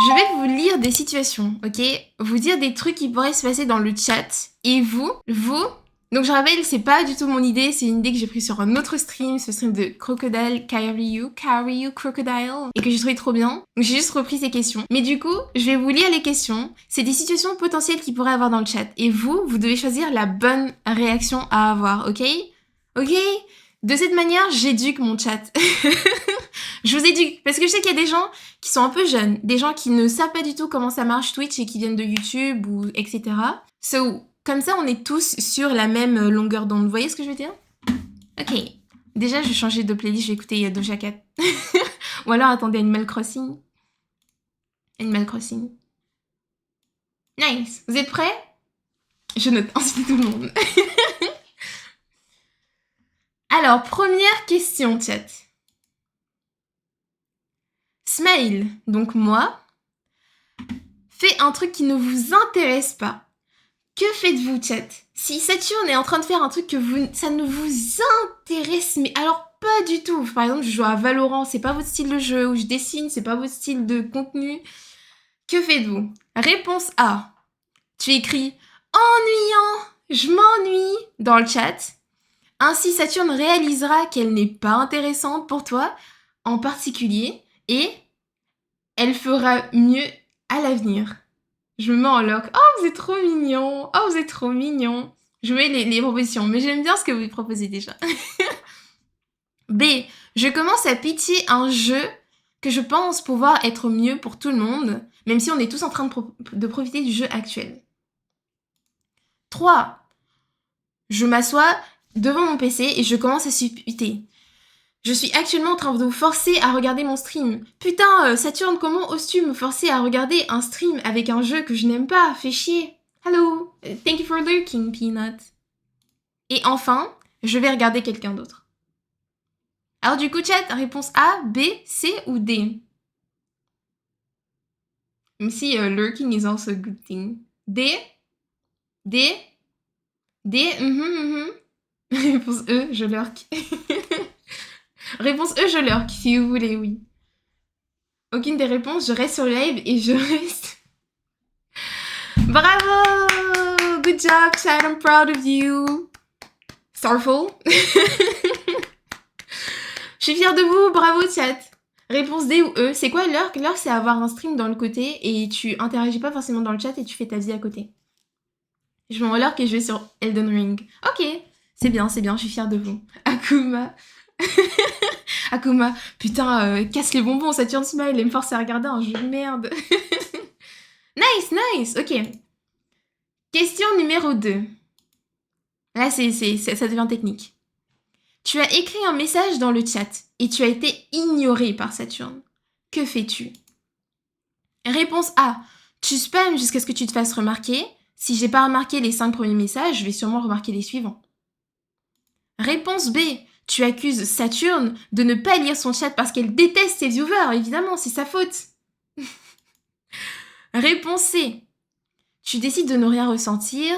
Je vais vous lire des situations, ok? Vous dire des trucs qui pourraient se passer dans le chat. Et vous... Donc je rappelle, c'est pas du tout mon idée, c'est une idée que j'ai prise sur un autre stream, ce stream de Crocodile, Carry You Crocodile, et que j'ai trouvé trop bien. Donc j'ai juste repris ces questions. Mais du coup, je vais vous lire les questions. C'est des situations potentielles qu'il pourrait avoir dans le chat. Et vous devez choisir la bonne réaction à avoir, ok? Ok? De cette manière, j'éduque mon chat. Je vous éduque, parce que je sais qu'il y a des gens qui sont un peu jeunes, des gens qui ne savent pas du tout comment ça marche Twitch et qui viennent de YouTube ou etc. So, comme ça, on est tous sur la même longueur d'onde. Vous voyez ce que je veux dire? Ok. Déjà, je vais changer de playlist, je vais écouter Doja Cat. Ou alors, attendez, Animal Crossing. Animal Crossing. Nice. Vous êtes prêts? Je note ensuite tout le monde. Alors, première question, chat. Smile, donc moi, fait un truc qui ne vous intéresse pas. Que faites-vous, chat? Si Saturne est en train de faire un truc que ça ne vous intéresse, mais alors pas du tout. Par exemple, je joue à Valorant, c'est pas votre style de jeu, ou je dessine, c'est pas votre style de contenu. Que faites-vous? Réponse A. Tu écris « Ennuyant, je m'ennuie » dans le chat. Ainsi, Saturne réalisera qu'elle n'est pas intéressante pour toi, en particulier, et elle fera mieux à l'avenir. Je me mets en lock. Oh, vous êtes trop mignon. Oh, vous êtes trop mignon. Je mets les propositions, mais j'aime bien ce que vous proposez déjà. B. Je commence à pitié un jeu que je pense pouvoir être mieux pour tout le monde, même si on est tous en train de profiter du jeu actuel. 3. Je m'assois devant mon PC et je commence à supputer. Je suis actuellement en train de vous forcer à regarder mon stream. Putain, Saturne, comment oses-tu me forcer à regarder un stream avec un jeu que je n'aime pas? Fais chier. Hello, thank you for lurking, Peanut. Et enfin, je vais regarder quelqu'un d'autre. Alors du coup, chat, réponse A, B, C ou D? Même si lurking is also a good thing. D? D? D? Réponse E, je lurk. Réponse E, je lurk, si vous voulez, oui. Aucune des réponses, je reste sur le live et je reste... Bravo! Good job, chat, I'm proud of you. Starful. Je suis fière de vous, bravo, chat. Réponse D ou E. C'est quoi lurk? Lurk, c'est avoir un stream dans le côté et tu interagis pas forcément dans le chat et tu fais ta vie à côté. Je m'en lurk et je vais sur Elden Ring. Ok, c'est bien, je suis fière de vous. Akuma. Akuma, putain, casse les bonbons, Saturn Smile, elle me force à regarder un jeu de merde. Nice, ok. Question numéro 2. Là, ça devient technique. Tu as écrit un message dans le chat et tu as été ignoré par Saturne. Que fais-tu? Réponse A. Tu spams jusqu'à ce que tu te fasses remarquer. Si j'ai pas remarqué les 5 premiers messages, je vais sûrement remarquer les suivants. Réponse B. Tu accuses Saturne de ne pas lire son chat parce qu'elle déteste ses viewers. Évidemment, c'est sa faute. Réponse C. Tu décides de ne rien ressentir.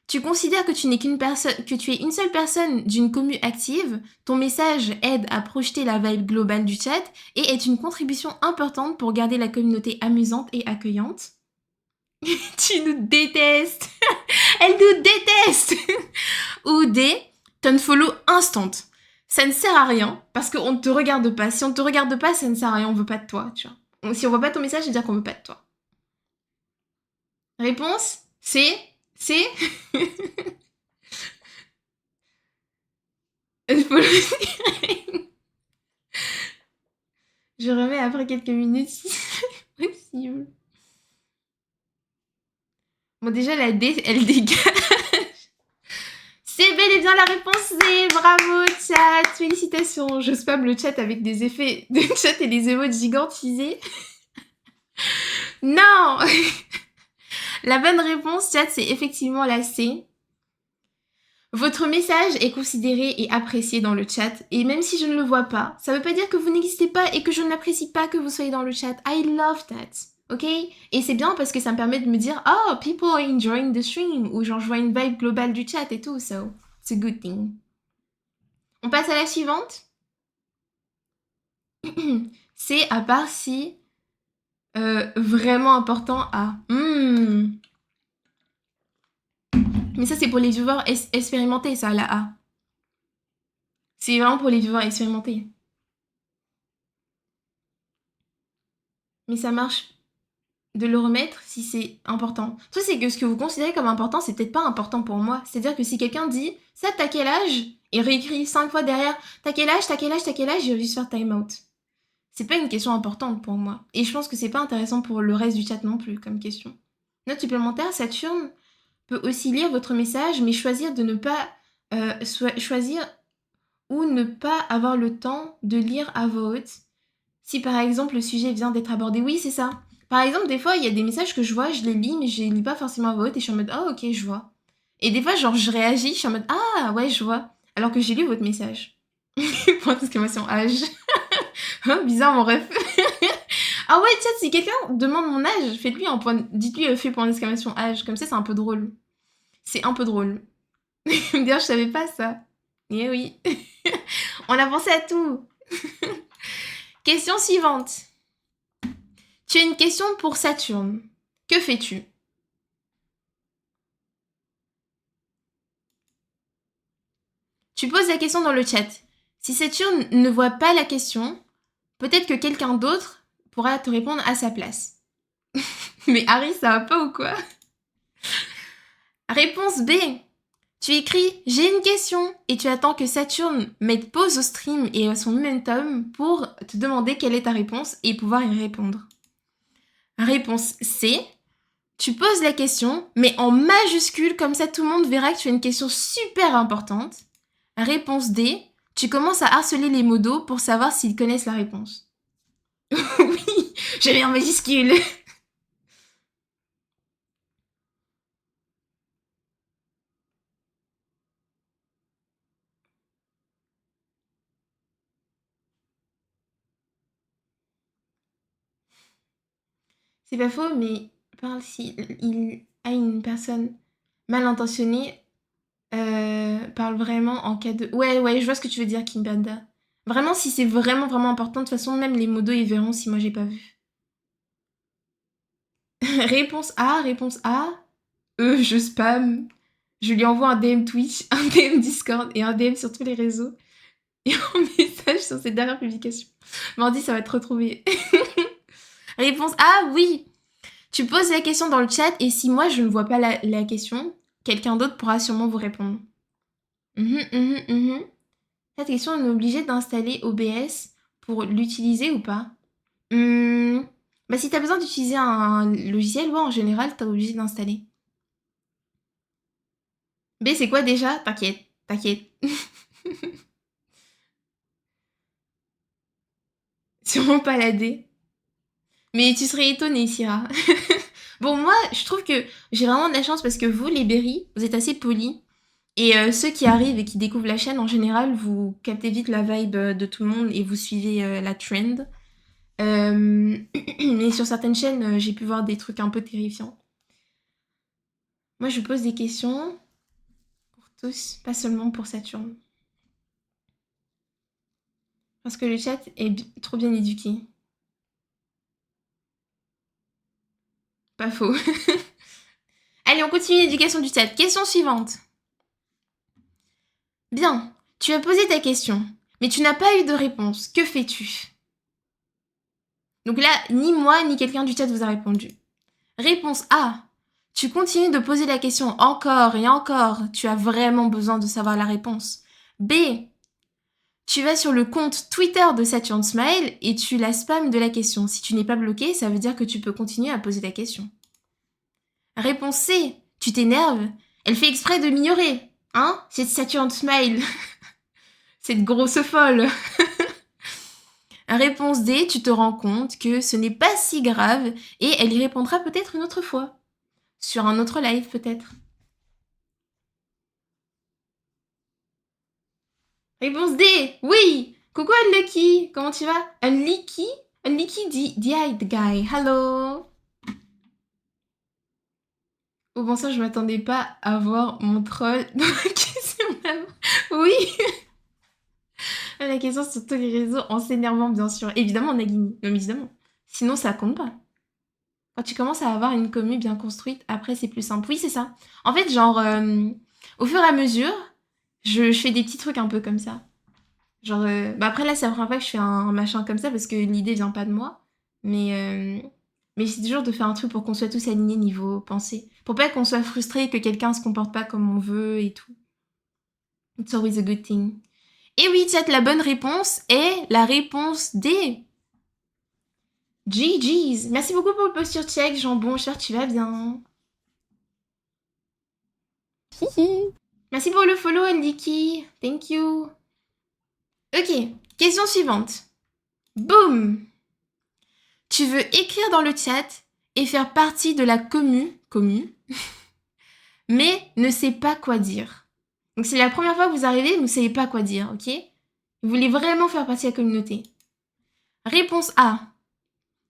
Tu considères que tu n'es qu'une personne, que tu es une seule personne d'une commu active. Ton message aide à projeter la vibe globale du chat et est une contribution importante pour garder la communauté amusante et accueillante. Tu nous détestes. Elle nous déteste. Ou D. Unfollow instant. Ça ne sert à rien parce qu'on ne te regarde pas. Si on ne te regarde pas, ça ne sert à rien. On veut pas de toi, tu vois. Si on voit pas ton message, c'est dire qu'on veut pas de toi. Réponse C. C. Je remets après quelques minutes si c'est possible. Bon, déjà, la D, elle dégage. C'est bel et bien la réponse C. Bravo, chat. Félicitations. Je spam le chat avec des effets de chat et des emotes gigantisés. Non. La bonne réponse, chat, c'est effectivement la C. Votre message est considéré et apprécié dans le chat, et même si je ne le vois pas, ça veut pas dire que vous n'existez pas et que je n'apprécie pas que vous soyez dans le chat. I love that, ok? Et c'est bien parce que ça me permet de me dire « Oh, people are enjoying the stream » ou genre je vois une vibe globale du chat et tout, so it's a good thing. On passe à la suivante. C'est à part si Vraiment important à... Mais ça, c'est pour les viewers expérimentés, ça, la A. C'est vraiment pour les viewers expérimentés. Mais ça marche de le remettre si c'est important. Le truc, c'est que ce que vous considérez comme important, c'est peut-être pas important pour moi. C'est-à-dire que si quelqu'un dit ça, t'as quel âge et réécrit 5 fois derrière t'as quel âge, t'as quel âge, t'as quel âge, je vais juste faire time out. C'est pas une question importante pour moi. Et je pense que c'est pas intéressant pour le reste du chat non plus comme question. Note supplémentaire, Saturne peut aussi lire votre message, mais choisir de ne pas choisir ou ne pas avoir le temps de lire à voix haute. Si par exemple le sujet vient d'être abordé, oui, c'est ça. Par exemple, des fois, il y a des messages que je vois, je les lis, mais je les lis pas forcément à voix haute et je suis en mode, oh, ok, je vois. Et des fois, genre, je réagis, je suis en mode, ah, ouais, je vois. Alors que j'ai lu votre message. Point d'exclamation âge. Oh, bizarre, mon ref. Ah ouais, tiens, si quelqu'un demande mon âge, faites-lui un point, dites-lui fait point d'exclamation âge. Comme ça, c'est un peu drôle. C'est un peu drôle. D'ailleurs, je savais pas ça. Eh oui. On a pensé à tout. Question suivante. Tu as une question pour Saturne. Que fais-tu? Tu poses la question dans le chat. Si Saturne ne voit pas la question, peut-être que quelqu'un d'autre pourra te répondre à sa place. Mais Harry, ça va pas ou quoi? Réponse B. Tu écris « J'ai une question » et tu attends que Saturne mette pause au stream et à son momentum pour te demander quelle est ta réponse et pouvoir y répondre. Réponse C. Tu poses la question, mais en majuscule, comme ça tout le monde verra que tu as une question super importante. Réponse D. Tu commences à harceler les modos pour savoir s'ils connaissent la réponse. Oui, j'ai mis en majuscule. C'est pas faux, mais parle si il a une personne mal intentionnée, parle vraiment en cas de... Ouais, je vois ce que tu veux dire, Kimbanda. Vraiment, si c'est vraiment, vraiment important, de toute façon, même les modos, ils verront si moi j'ai pas vu. Réponse A, je spam. Je lui envoie un DM Twitch, un DM Discord et un DM sur tous les réseaux. Et un message sur ses dernières publications. Mardi, ça va être retrouvé. Réponse A, oui. Tu poses la question dans le chat et si moi je ne vois pas la question, quelqu'un d'autre pourra sûrement vous répondre. Cette question, on est obligé d'installer OBS pour l'utiliser ou pas? Bah si t'as besoin d'utiliser un logiciel, ouais, en général, t'es obligé d'installer. B, c'est quoi déjà? T'inquiète. Sûrement pas la D. Mais tu serais étonnée, Syrah. Bon, moi, je trouve que j'ai vraiment de la chance parce que vous, les berries, vous êtes assez polis. Et ceux qui arrivent et qui découvrent la chaîne, en général, vous captez vite la vibe de tout le monde et vous suivez la trend. Mais sur certaines chaînes, j'ai pu voir des trucs un peu terrifiants. Moi, je pose des questions pour tous, pas seulement pour Saturne. Parce que le chat est trop bien éduqué. Pas faux. Allez, on continue l'éducation du chat. Question suivante. Bien, tu as posé ta question, mais tu n'as pas eu de réponse. Que fais-tu? Donc là, ni moi, ni quelqu'un du chat vous a répondu. Réponse A. Tu continues de poser la question encore et encore. Tu as vraiment besoin de savoir la réponse. B. Tu vas sur le compte Twitter de Saturn Smile et tu la spams de la question. Si tu n'es pas bloqué, ça veut dire que tu peux continuer à poser ta question. Réponse C. Tu t'énerves. Elle fait exprès de m'ignorer. Hein? C'est Saturn Smile. Cette grosse folle. Réponse D. Tu te rends compte que ce n'est pas si grave et elle y répondra peut-être une autre fois. Sur un autre live peut-être. Réponse D. Oui. Coucou Unlucky. Comment tu vas? Unlucky? Unlucky the guy. Hello. Oh bon ça, je m'attendais pas à voir mon troll dans la question d'avant. Oui. La question sur tous les réseaux en s'énervant, bien sûr. Évidemment, Nagini. Non, mais évidemment. Sinon, ça compte pas. Quand tu commences à avoir une commu bien construite, après c'est plus simple. Oui, c'est ça. En fait, genre, au fur et à mesure, je fais des petits trucs un peu comme ça. Genre, bah après là, c'est la première fois que je fais un machin comme ça parce que l'idée vient pas de moi. Mais c'est toujours de faire un truc pour qu'on soit tous alignés niveau pensée. Pour pas qu'on soit frustré que quelqu'un se comporte pas comme on veut et tout. It's always a good thing. Et oui, chat, la bonne réponse est la réponse D. GG's. Merci beaucoup pour le posture check, Jambon. J'espère que tu vas bien. Merci pour le follow, Andiki. Thank you. Ok, question suivante. Boum. Tu veux écrire dans le chat et faire partie de la commu, mais ne sais pas quoi dire. Donc c'est la première fois que vous arrivez, vous ne savez pas quoi dire, ok? Vous voulez vraiment faire partie de la communauté. Réponse A.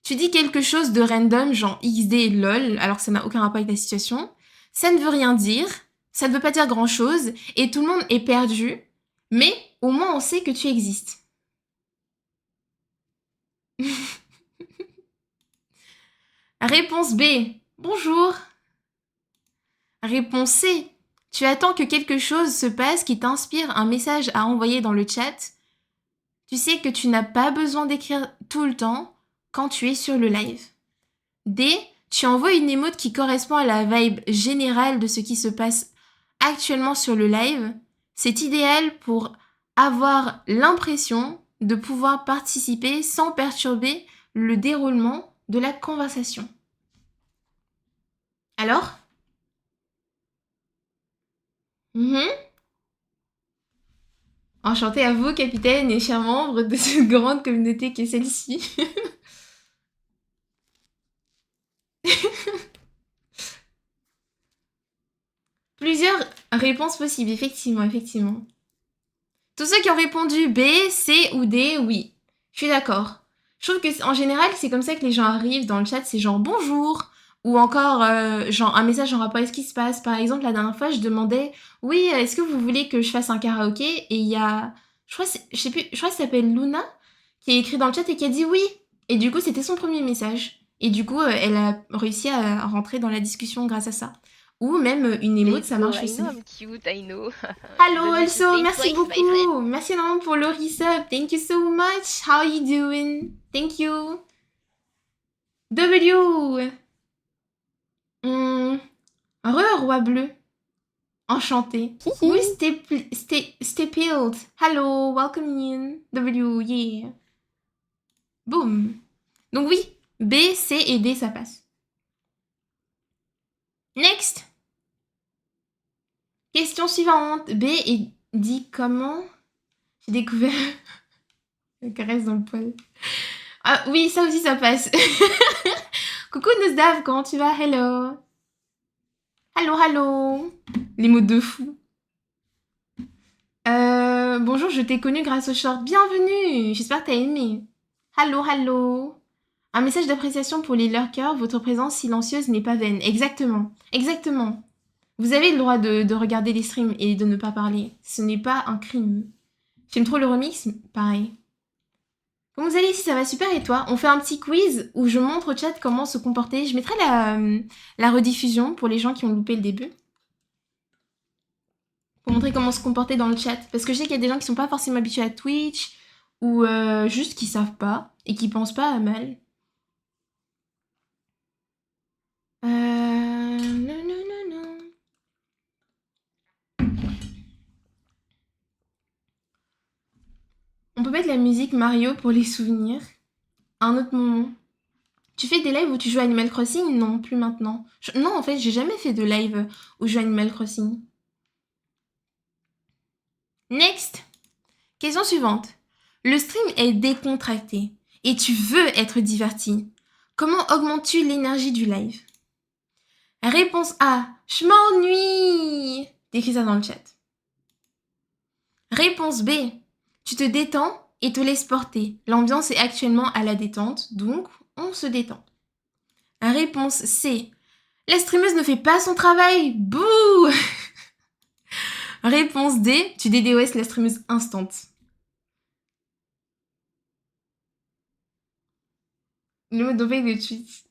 Tu dis quelque chose de random, genre XD lol, alors que ça n'a aucun rapport avec la situation. Ça ne veut rien dire, ça ne veut pas dire grand chose, et tout le monde est perdu, mais au moins on sait que tu existes. Réponse B. Bonjour. Réponse C. Tu attends que quelque chose se passe qui t'inspire un message à envoyer dans le chat. Tu sais que tu n'as pas besoin d'écrire tout le temps quand tu es sur le live. D. Tu envoies une émote qui correspond à la vibe générale de ce qui se passe actuellement sur le live. C'est idéal pour avoir l'impression de pouvoir participer sans perturber le déroulement de la conversation. Alors? Enchantée à vous, capitaine et chers membres de cette grande communauté qu'est celle-ci. Plusieurs réponses possibles, effectivement. Tous ceux qui ont répondu B, C ou D, oui. Je suis d'accord. Je trouve que en général, c'est comme ça que les gens arrivent dans le chat, c'est genre bonjour, ou encore genre un message en rapport avec ce qui se passe. Par exemple, la dernière fois, je demandais oui, est-ce que vous voulez que je fasse un karaoké? Et il y a, je crois que ça s'appelle Luna, qui a écrit dans le chat et qui a dit oui. Et du coup, c'était son premier message. Et du coup, elle a réussi à rentrer dans la discussion grâce à ça. Ou même une émote, ça marche aussi. I know I'm cute, I know. Hello also, merci beaucoup. Merci énormément pour le resub. Thank you so much. How are you doing? Thank you. W. Roi bleu. Enchanté. Oui, Stepiled. Hello, welcome in. W, yeah. Boom. Donc oui, B, C et D, ça passe. Next. Question suivante. B est dit comment? J'ai découvert la caresse dans le poil. Ah oui, ça aussi, ça passe. Coucou Nosdav, comment tu vas? Hello. Hello. Les mots de fou. Bonjour, je t'ai connu grâce au short. Bienvenue. J'espère que t'as aimé. Hello. Un message d'appréciation pour les lurkers. Votre présence silencieuse n'est pas vaine. Exactement. Vous avez le droit de regarder les streams et de ne pas parler. Ce n'est pas un crime. J'aime trop le remix. Pareil. Comment vous allez ici? Ça va super et toi? On fait un petit quiz où je montre au chat comment se comporter. Je mettrai la rediffusion pour les gens qui ont loupé le début. Pour montrer comment se comporter dans le chat. Parce que je sais qu'il y a des gens qui sont pas forcément habitués à Twitch ou juste qui savent pas et qui pensent pas à mal. Non. On peut mettre la musique Mario pour les souvenirs. Un autre moment. Tu fais des lives où tu joues à Animal Crossing? Non, plus maintenant. Non, en fait, j'ai jamais fait de live où je joue à Animal Crossing. Next. Question suivante. Le stream est décontracté et tu veux être diverti. Comment augmentes-tu l'énergie du live? Réponse A. Je m'ennuie. T'écris ça dans le chat. Réponse B. Tu te détends et te laisses porter. L'ambiance est actuellement à la détente, donc on se détend. Réponse C. La streameuse ne fait pas son travail. Bouh. Réponse D. Tu DDoS la streameuse instant. Le mode d'envoi de tweet.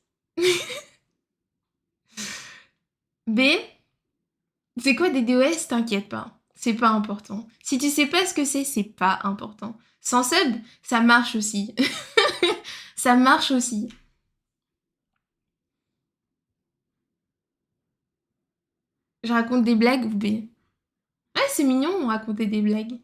B, c'est quoi des DOS? T'inquiète pas. C'est pas important. Si tu sais pas ce que c'est pas important. Sans sub, ça marche aussi. Ça marche aussi. Je raconte des blagues ou B? Ouais, c'est mignon, raconter des blagues.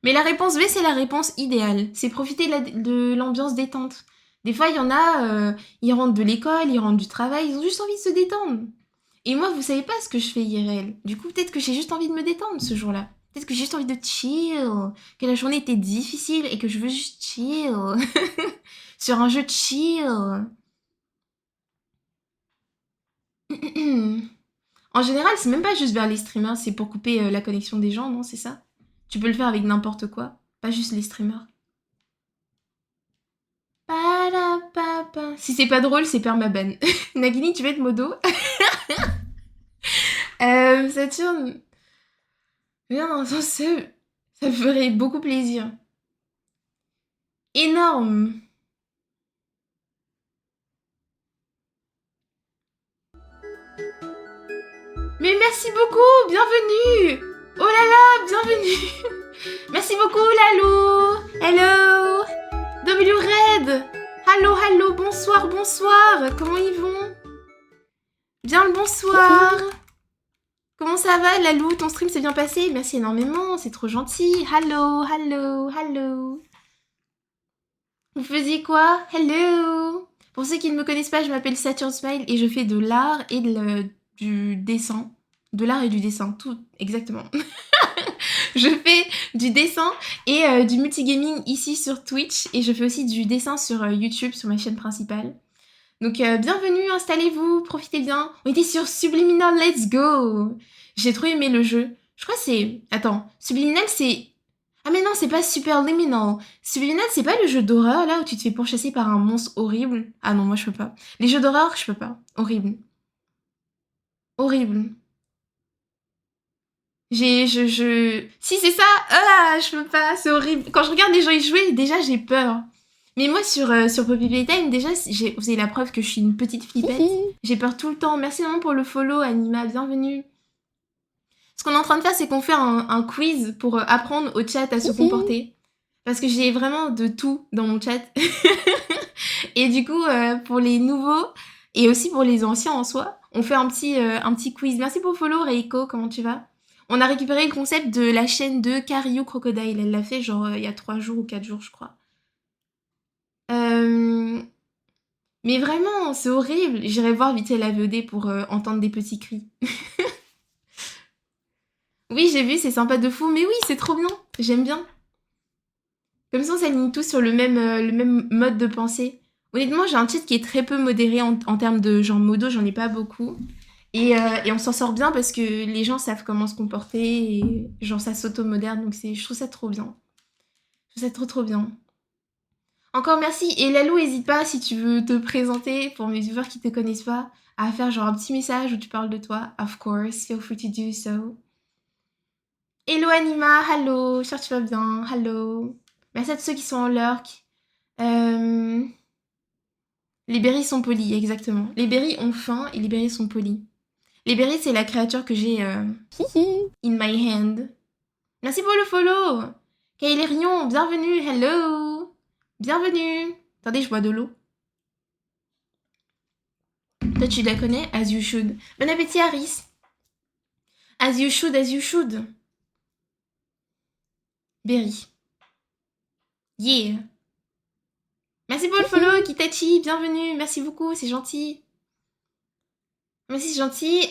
Mais la réponse B, c'est la réponse idéale. C'est profiter de l'ambiance détente. Des fois, il y en a, ils rentrent de l'école, ils rentrent du travail, ils ont juste envie de se détendre. Et moi, vous savez pas ce que je fais IRL. Du coup, peut-être que j'ai juste envie de me détendre ce jour-là. Peut-être que j'ai juste envie de chill, que la journée était difficile et que je veux juste chill. Sur un jeu de chill. En général, c'est même pas juste vers les streamers, c'est pour couper la connexion des gens, non? C'est ça? Tu peux le faire avec n'importe quoi, pas juste les streamers. Padapapa. Si c'est pas drôle, c'est permaban. Nagini, tu veux être modo? Saturne. Viens dans un seul. Ça me ferait beaucoup plaisir. Énorme. Mais merci beaucoup, bienvenue. Oh là là, bienvenue. Merci beaucoup, Lalou. Hello. W Red. Hallo, hallo, bonsoir, bonsoir. Comment ils vont? Bien le bonsoir. Comment ça va, Lalou? Ton stream s'est bien passé? Merci énormément, c'est trop gentil. Hello, hello, hello. Vous faisiez quoi? Hello. Pour ceux qui ne me connaissent pas, je m'appelle Saturn Smile et je fais de l'art et du dessin. De l'art et du dessin, tout exactement. Je fais du dessin et du multigaming ici sur Twitch et je fais aussi du dessin sur YouTube, sur ma chaîne principale. Donc bienvenue, installez-vous, profitez bien. On était sur Subliminal, let's go. J'ai trop aimé le jeu. Je crois que c'est... Attends, Subliminal c'est... Ah mais non, c'est pas Superliminal. Subliminal, c'est pas le jeu d'horreur là où tu te fais pourchasser par un monstre horrible. Ah non, moi je peux pas. Les jeux d'horreur, je peux pas. Horrible. Horrible. Si c'est ça, ah, je peux pas, c'est horrible. Quand je regarde les gens y jouer, déjà j'ai peur. Mais moi sur Poppy Playtime, déjà, vous avez la preuve que je suis une petite flippette. J'ai peur tout le temps. Merci vraiment pour le follow, Anima, bienvenue. Ce qu'on est en train de faire, c'est qu'on fait un quiz pour apprendre au chat à se comporter. Parce que j'ai vraiment de tout dans mon chat. Et du coup, pour les nouveaux, et aussi pour les anciens en soi, on fait un petit quiz. Merci pour le follow, Reiko, comment tu vas? On a récupéré le concept de la chaîne de Karyu Crocodile. Elle l'a fait genre il y a 3 jours ou 4 jours, je crois. Mais vraiment, c'est horrible. J'irai voir vite fait la VOD pour entendre des petits cris. Oui, j'ai vu, c'est sympa de fou. Mais oui, c'est trop bien. J'aime bien. Comme ça, on s'aligne tous sur le même mode de pensée. Honnêtement, j'ai un chat qui est très peu modéré en termes de genre modo, j'en ai pas beaucoup. Et on s'en sort bien parce que les gens savent comment se comporter et genre ça s'auto-moderne. Donc je trouve ça trop bien. Je trouve ça trop trop bien. Encore merci. Et Lalou, n'hésite pas si tu veux te présenter pour mes viewers qui te connaissent pas, à faire genre un petit message où tu parles de toi. Of course, feel free to do so. Hello Anima, hello, j'espère que tu vas bien, hello. Merci à tous ceux qui sont en lurk. Les berries sont polies, exactement. Les berries ont faim et les berries sont polies. Les berries, c'est la créature que j'ai in my hand. Merci pour le follow. Kaylerion, bienvenue, hello. Bienvenue. Attendez, je bois de l'eau. Toi, tu la connais? As you should. Bon appétit, Harris. As you should, as you should. Berry. Yeah. Merci pour le follow, Kitachi, bienvenue. Merci beaucoup, c'est gentil. Merci, c'est gentil.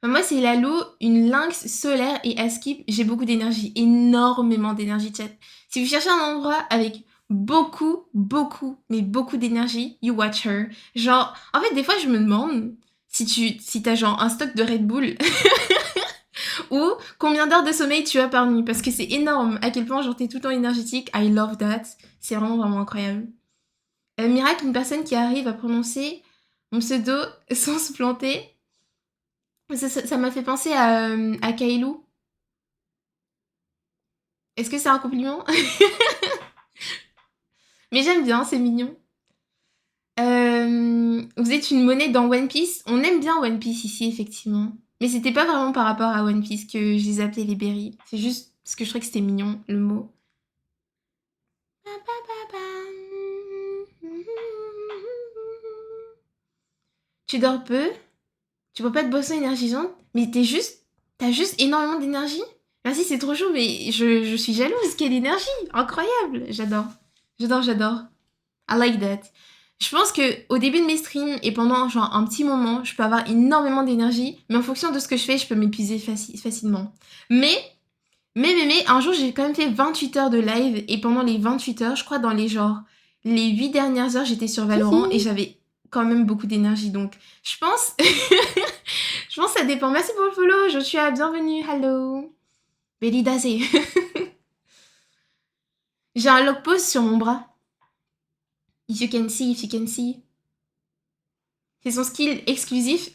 Moi, c'est Lalo, une lynx solaire et à skip, j'ai beaucoup d'énergie, énormément d'énergie, chat. Si vous cherchez un endroit avec beaucoup, mais beaucoup d'énergie, you watch her. Genre, en fait, des fois, je me demande si t'as genre un stock de Red Bull ou combien d'heures de sommeil tu as par nuit, parce que c'est énorme à quel point genre t'es tout le temps énergétique. I love that. C'est vraiment, vraiment incroyable. Miracle, une personne qui arrive à prononcer mon pseudo sans se planter. Ça m'a fait penser à Kailou. Est-ce que c'est un compliment? Mais j'aime bien, c'est mignon. Vous êtes une monnaie dans One Piece. On aime bien One Piece ici, effectivement. Mais c'était pas vraiment par rapport à One Piece que je les appelais les berries. C'est juste parce que je trouvais que c'était mignon, le mot. Tu dors peu, tu bois pas de boisson énergisante, mais t'as juste énormément d'énergie. Merci, c'est trop chaud, mais je suis jalouse. Quelle énergie, incroyable. J'adore, j'adore. I like that. Je pense que au début de mes streams et pendant genre un petit moment, je peux avoir énormément d'énergie, mais en fonction de ce que je fais, je peux m'épuiser facilement. Mais, un jour, j'ai quand même fait 28 heures de live et pendant les 28 heures, je crois dans les 8 dernières heures, j'étais sur Valorant et j'avais quand même beaucoup d'énergie. Donc, je pense, je pense que ça dépend. Merci pour le follow, Joshua, bienvenue, hello. Belidase. J'ai un lock pause sur mon bras. If you can see. C'est son skill exclusif.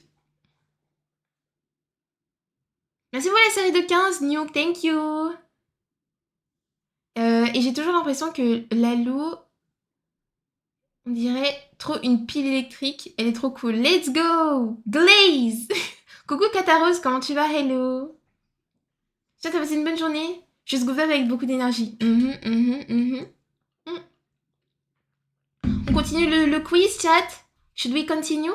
Merci pour la série de 15, Nuke, thank you. Et j'ai toujours l'impression que Lalo, on dirait trop une pile électrique. Elle est trop cool. Let's go! Glaze! Coucou Kataros, comment tu vas? Hello! T'as passé une bonne journée? Juste go avec beaucoup d'énergie. On continue le quiz, chat? Should we continue?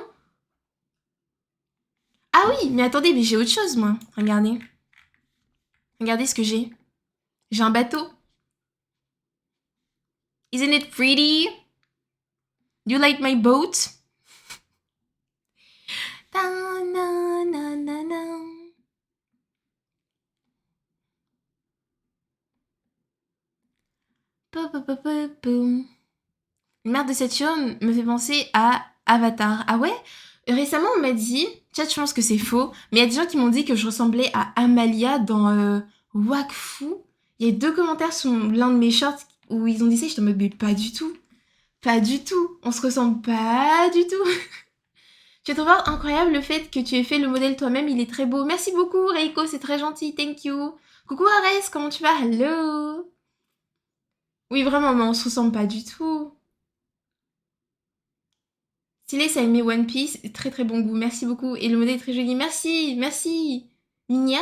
Ah oui, mais attendez, mais j'ai autre chose, moi. Regardez. Regardez ce que j'ai. J'ai un bateau. Isn't it pretty? You like my boat? Une merde de Saturne me fait penser à Avatar. Ah ouais? Récemment, on m'a dit, chat, je pense que c'est faux, mais il y a des gens qui m'ont dit que je ressemblais à Amalia dans Wakfu. Il y a 2 commentaires sous l'un de mes shorts où ils ont dit ça, je te mode, mais pas du tout. Pas du tout. On se ressemble pas du tout. Je trouve incroyable le fait que tu aies fait le modèle toi-même, il est très beau. Merci beaucoup, Reiko, c'est très gentil, thank you. Coucou Ares, comment tu vas? Hello. Oui, vraiment, mais on se ressemble pas du tout. Stylé, ça a aimé One Piece, très très bon goût, merci beaucoup. Et le modèle est très joli, merci. Minia,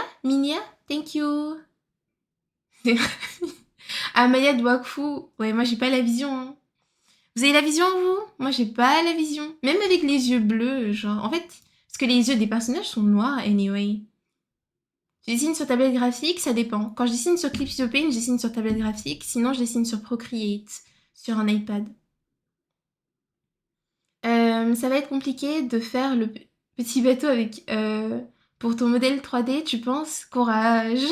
thank you. Ah, Maya de Wakfu, ouais, moi j'ai pas la vision. Hein. Vous avez la vision, vous? Moi j'ai pas la vision. Même avec les yeux bleus, genre, en fait, parce que les yeux des personnages sont noirs, anyway. Je dessine sur tablette graphique, ça dépend. Quand je dessine sur Clip to Paint, je dessine sur tablette graphique, sinon je dessine sur Procreate, sur un iPad. Ça va être compliqué de faire le petit bateau avec pour ton modèle 3D, tu penses? Courage.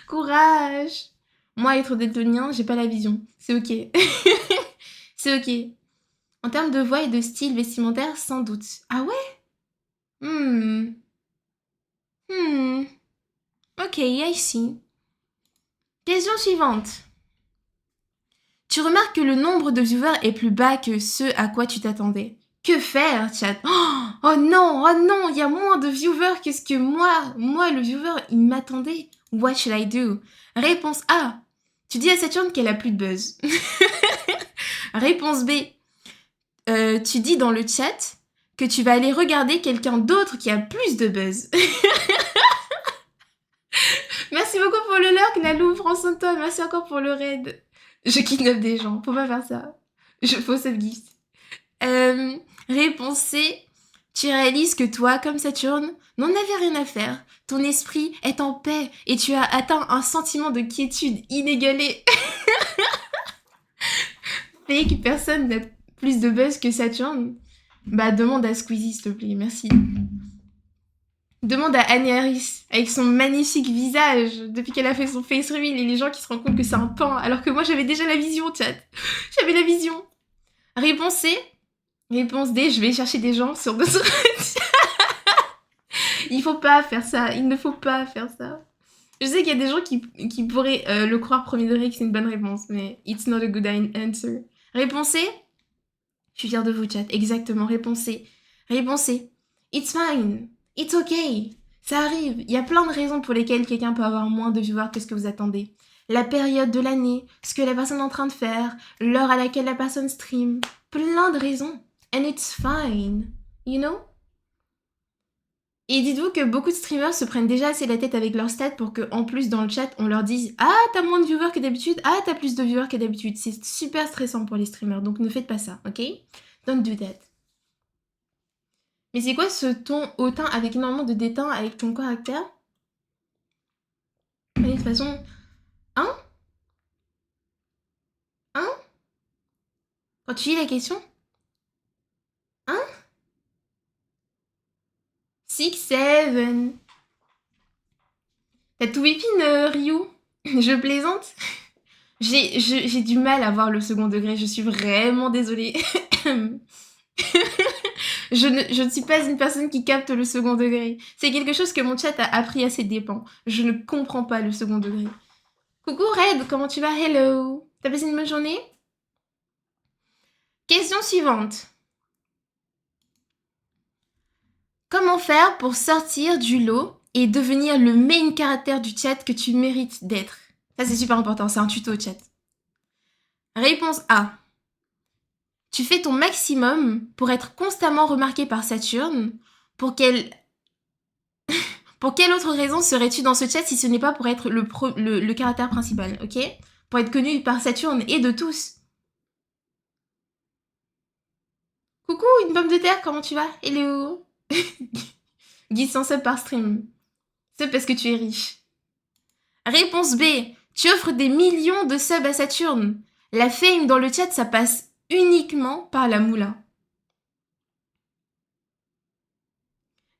Courage. Moi, être daltonien, j'ai pas la vision. C'est ok. C'est ok. En termes de voix et de style vestimentaire, sans doute. Ah ouais? Ok, I see. Question suivante. Tu remarques que le nombre de viewers est plus bas que ce à quoi tu t'attendais. Que faire, chat? Oh non, il y a moins de viewers que ce que moi, le viewer, il m'attendait. What should I do? Réponse A. Tu dis à Saturne qu'elle a plus de buzz. Réponse B. Tu dis dans le chat que tu vas aller regarder quelqu'un d'autre qui a plus de buzz. Merci beaucoup pour le lurk, Nalou, François, merci encore pour le raid. Je kidnappe des gens, faut pas faire ça. Je fausse cette gift. Réponse C. Tu réalises que toi, comme Saturne, n'en avais rien à faire. Ton esprit est en paix et tu as atteint un sentiment de quiétude inégalé. Fake, personne n'a plus de buzz que Saturne. Bah, demande à Squeezie, s'il te plaît, merci. Demande à Annie Harris, avec son magnifique visage, depuis qu'elle a fait son face reveal, et les gens qui se rendent compte que c'est un pain, alors que moi j'avais déjà la vision, chat. J'avais la vision. Réponse C. Réponse D, je vais chercher des gens sur d'autres... Il faut pas faire ça, il ne faut pas faire ça. Je sais qu'il y a des gens qui pourraient le croire premier degré que c'est une bonne réponse, mais it's not a good answer. Réponse C. Je suis fière de vous, chat. Exactement, réponse C. Réponse C. It's fine. It's okay. Ça arrive. Il y a plein de raisons pour lesquelles quelqu'un peut avoir moins de viewers que ce que vous attendez. la période de l'année, ce que la personne est en train de faire, l'heure à laquelle la personne stream. Plein de raisons. And it's fine. You know? Et dites-vous que beaucoup de streamers se prennent déjà assez la tête avec leurs stats pour qu'en plus dans le chat on leur dise « Ah, t'as moins de viewers que d'habitude. Ah, t'as plus de viewers que d'habitude. » C'est super stressant pour les streamers, donc ne faites pas ça, ok? Don't do that. Mais c'est quoi ce ton hautain avec énormément de déteint avec ton caractère? Mais de toute façon... Hein? Hein? Quand tu lis la question? Hein? 6, 7... T'as tout épine, Ryu? Je plaisante? J'ai du mal à voir le second degré, je suis vraiment désolée. Je ne suis pas une personne qui capte le second degré. C'est quelque chose que mon chat a appris à ses dépens. Je ne comprends pas le second degré. Coucou Red, comment tu vas? Hello. T'as passé une bonne journée? Question suivante. Comment faire pour sortir du lot et devenir le main caractère du chat que tu mérites d'être? Ça c'est super important, c'est un tuto chat. Réponse A. Tu fais ton maximum pour être constamment remarqué par Saturne. Pour quelle autre raison serais-tu dans ce chat si ce n'est pas pour être le caractère principal, ok? Pour être connu par Saturne et de tous. Coucou, une pomme de terre, comment tu vas? Hello. Guide sans sub par stream. C'est parce que tu es riche. Réponse B. Tu offres des millions de subs à Saturne. La fame dans le chat, ça passe uniquement par la moula.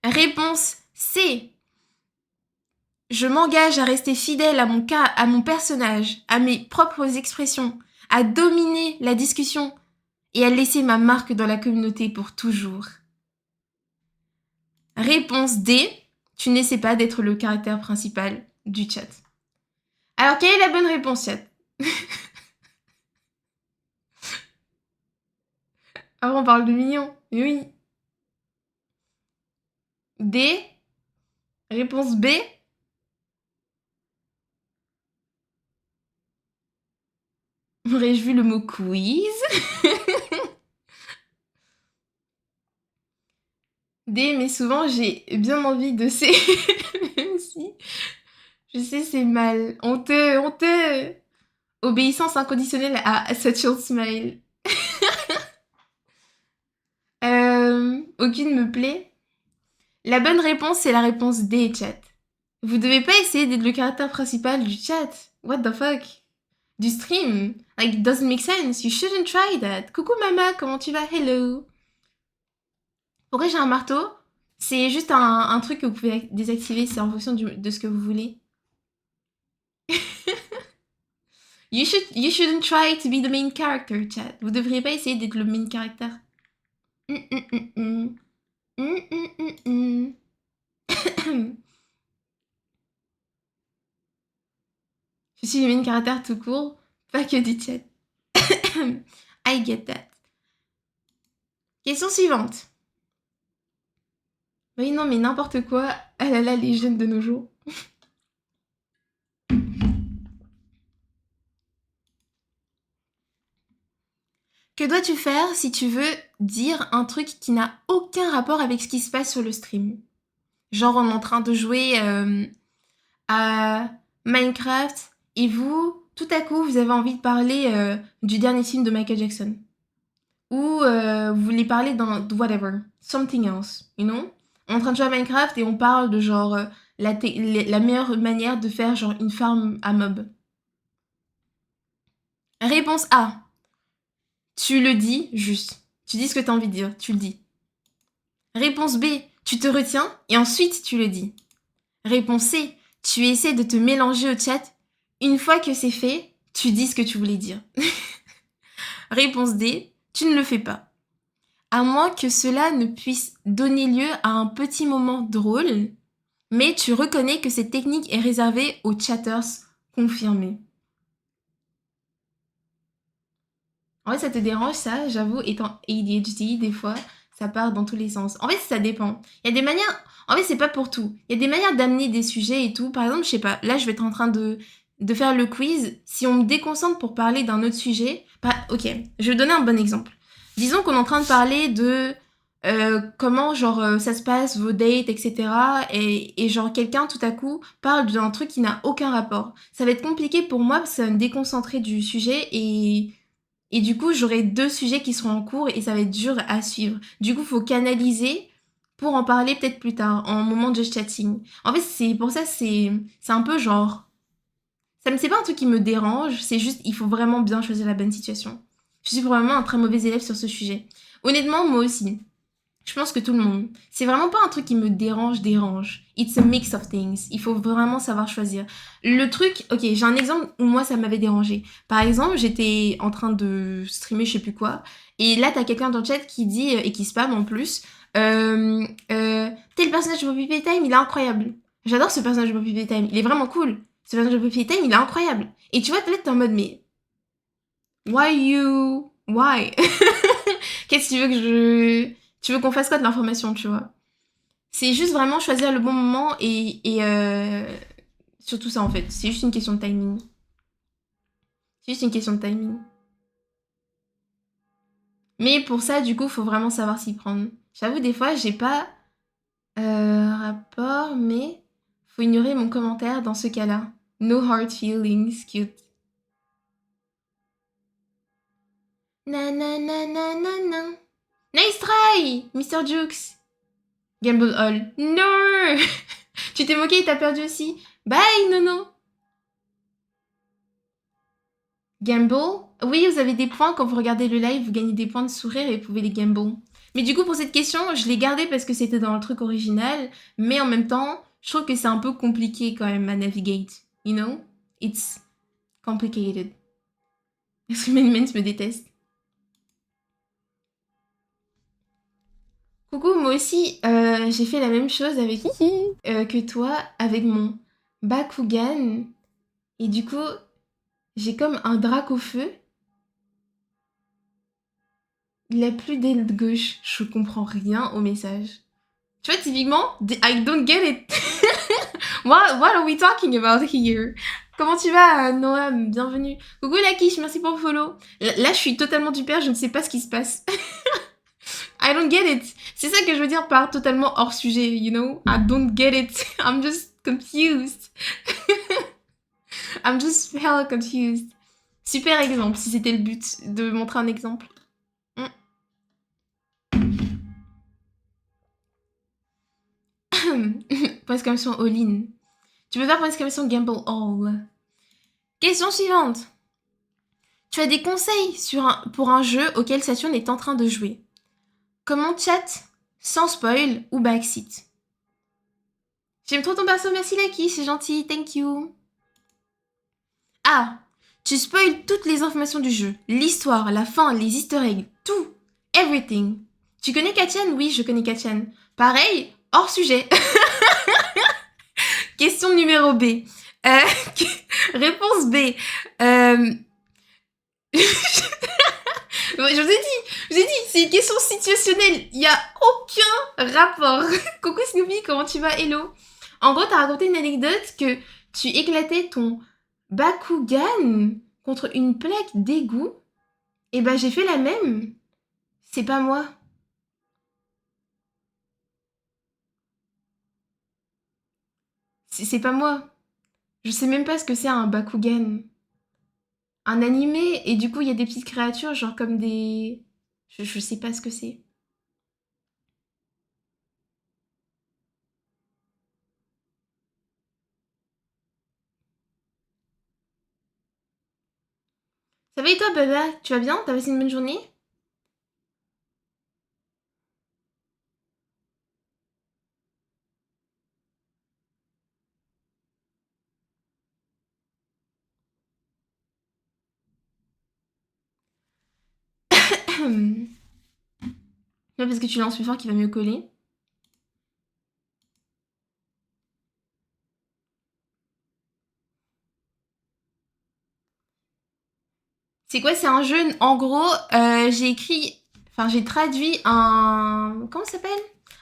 Réponse C. Je m'engage à rester fidèle à mon personnage, à mes propres expressions, à dominer la discussion et à laisser ma marque dans la communauté pour toujours. Réponse D. Tu n'essaies pas d'être le caractère principal du chat. Alors, quelle est la bonne réponse, chat? Ah, on parle de millions. Oui. D. Réponse B. Aurais-je vu le mot quiz? D, mais souvent j'ai bien envie de C. Même si je sais c'est mal. Honteux, honteux. Obéissance inconditionnelle à Saturn Smile. Aucune me plaît. La bonne réponse, c'est la réponse D, chat. Vous devez pas essayer d'être le caractère principal du chat. What the fuck? Du stream. Like, it doesn't make sense. You shouldn't try that. Coucou Mama, comment tu vas? Hello. Pourquoi j'ai un marteau? C'est juste un truc que vous pouvez désactiver, c'est en fonction de ce que vous voulez. You shouldn't try to be the main character, chat. Vous devriez pas essayer d'être le main character. Je suis le main character tout court, pas que du chat. I get that. Question suivante. Oui, non, mais n'importe quoi. Ah là là, les jeunes de nos jours. Que dois-tu faire si tu veux dire un truc qui n'a aucun rapport avec ce qui se passe sur le stream? Genre, on est en train de jouer à Minecraft et vous, tout à coup, vous avez envie de parler du dernier film de Michael Jackson. Ou vous voulez parler d'un whatever, something else, you know? On est en train de jouer à Minecraft et on parle de genre la meilleure manière de faire genre une farm à mob. Réponse A. Tu le dis juste. Tu dis ce que tu as envie de dire, tu le dis. Réponse B. Tu te retiens et ensuite tu le dis. Réponse C. Tu essaies de te mélanger au chat. Une fois que c'est fait, tu dis ce que tu voulais dire. Réponse D. Tu ne le fais pas. À moins que cela ne puisse donner lieu à un petit moment drôle, mais tu reconnais que cette technique est réservée aux chatters confirmés. En fait, ça te dérange, ça, j'avoue, étant ADHD, des fois, ça part dans tous les sens. En fait, ça dépend. Il y a des manières... En fait, c'est pas pour tout. Il y a des manières d'amener des sujets et tout. Par exemple, je sais pas, là, je vais être en train de de faire le quiz, si on me déconcentre pour parler d'un autre sujet, ok, je vais donner un bon exemple. Disons qu'on est en train de parler de comment genre ça se passe, vos dates, etc. Et genre quelqu'un tout à coup parle d'un truc qui n'a aucun rapport. Ça va être compliqué pour moi parce que ça va me déconcentrer du sujet et du coup j'aurai deux sujets qui seront en cours et ça va être dur à suivre. Du coup faut canaliser pour en parler peut-être plus tard, en moment de just chatting. En fait c'est pour ça c'est un peu genre... C'est pas un truc qui me dérange, c'est juste il faut vraiment bien choisir la bonne situation. Je suis probablement un très mauvais élève sur ce sujet. Honnêtement, moi aussi. Je pense que tout le monde. C'est vraiment pas un truc qui me dérange. It's a mix of things. Il faut vraiment savoir choisir. Le truc, ok, j'ai un exemple où moi ça m'avait dérangé. Par exemple, j'étais en train de streamer je sais plus quoi, et là t'as quelqu'un dans le chat qui dit, et qui spam en plus, tel personnage de Poppy Playtime, il est incroyable. J'adore ce personnage de Poppy Playtime, il est vraiment cool. Ce personnage de Poppy Playtime, il est incroyable. Et tu vois, là t'es en mode, mais Why? Qu'est-ce que tu veux que je... Tu veux qu'on fasse quoi de l'information, tu vois? C'est juste vraiment choisir le bon moment et surtout ça en fait. C'est juste une question de timing. C'est juste une question de timing. Mais pour ça, du coup, faut vraiment savoir s'y prendre. J'avoue, des fois, j'ai pas rapport, mais faut ignorer mon commentaire dans ce cas-là. No hard feelings, cute. Nanananana. Nice try, Mr. Jukes. Gamble All. No. Tu t'es moqué et t'as perdu aussi. Bye, Nono. Gamble. Oui, vous avez des points quand vous regardez le live, vous gagnez des points de sourire et vous pouvez les gamble. Mais du coup, pour cette question, je l'ai gardée parce que c'était dans le truc original, mais en même temps, je trouve que c'est un peu compliqué quand même à navigate. You know? It's complicated. Est-ce que Menmens me déteste? Coucou, moi aussi, j'ai fait la même chose avec que toi, avec mon Bakugan. Et du coup, j'ai comme un drac au feu. Il a plus d'aile gauche. Je comprends rien au message. Tu vois, typiquement, I don't get it. What are we talking about here? Comment tu vas, Noam? Bienvenue. Coucou Lakish, merci pour le follow. Là, je suis totalement du père, je ne sais pas ce qui se passe. I don't get it. C'est ça que je veux dire par totalement hors sujet, you know? I don't get it. I'm just confused. I'm just hella confused. Super exemple, si c'était le but de montrer un exemple. Pour exclamation all-in. Tu peux faire pour exclamation gamble all. Question suivante. Tu as des conseils pour un jeu auquel Saturne est en train de jouer. Comment chat sans spoil ou backseat. J'aime trop ton perso, merci Lucky, c'est gentil, thank you. Ah, tu spoil toutes les informations du jeu. L'histoire, la fin, les easter eggs, tout. Everything. Tu connais Kachan? Oui, je connais Kachan. Pareil, hors sujet. Question numéro B. Réponse B. Je vous ai dit, c'est une question situationnelle. Il n'y a aucun rapport. Coucou Snoopy, comment tu vas? Hello. En gros, t'as raconté une anecdote que tu éclatais ton Bakugan contre une plaque d'égout. Et bah, j'ai fait la même. C'est pas moi. C'est pas moi. Je sais même pas ce que c'est un Bakugan. Un animé, et du coup, il y a des petites créatures, genre comme des... Je sais pas ce que c'est. Ça va et toi, Baba? Tu vas bien? T'as passé une bonne journée? Non, parce que tu lances plus fort qu'il va mieux coller. C'est quoi? C'est un jeu, en gros, j'ai écrit... Enfin, j'ai traduit un... Comment ça s'appelle?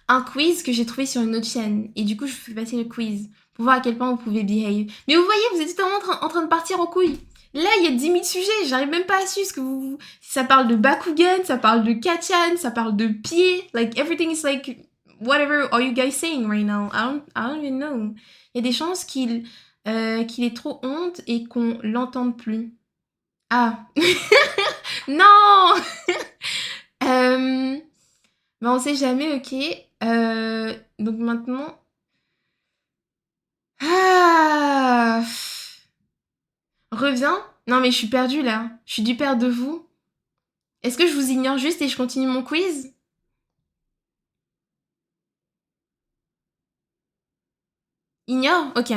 Un quiz que j'ai trouvé sur une autre chaîne. Et du coup, je fais passer le quiz pour voir à quel point vous pouvez behave. Mais vous voyez, vous êtes totalement en train de partir en couille. Là, il y a 10 000 sujets, j'arrive même pas à suivre ce que vous... Ça parle de Bakugan, ça parle de Kachan, ça parle de pied. Like, everything is like, whatever are you guys saying right now? I don't even know. Il y a des chances qu'il ait trop honte et qu'on l'entende plus. Ah. Non. Ben on sait jamais, ok. Donc maintenant... Ah. Reviens. Non mais je suis perdue là. Je suis du père de vous. Est-ce que je vous ignore juste et je continue mon quiz? Ignore? Ok.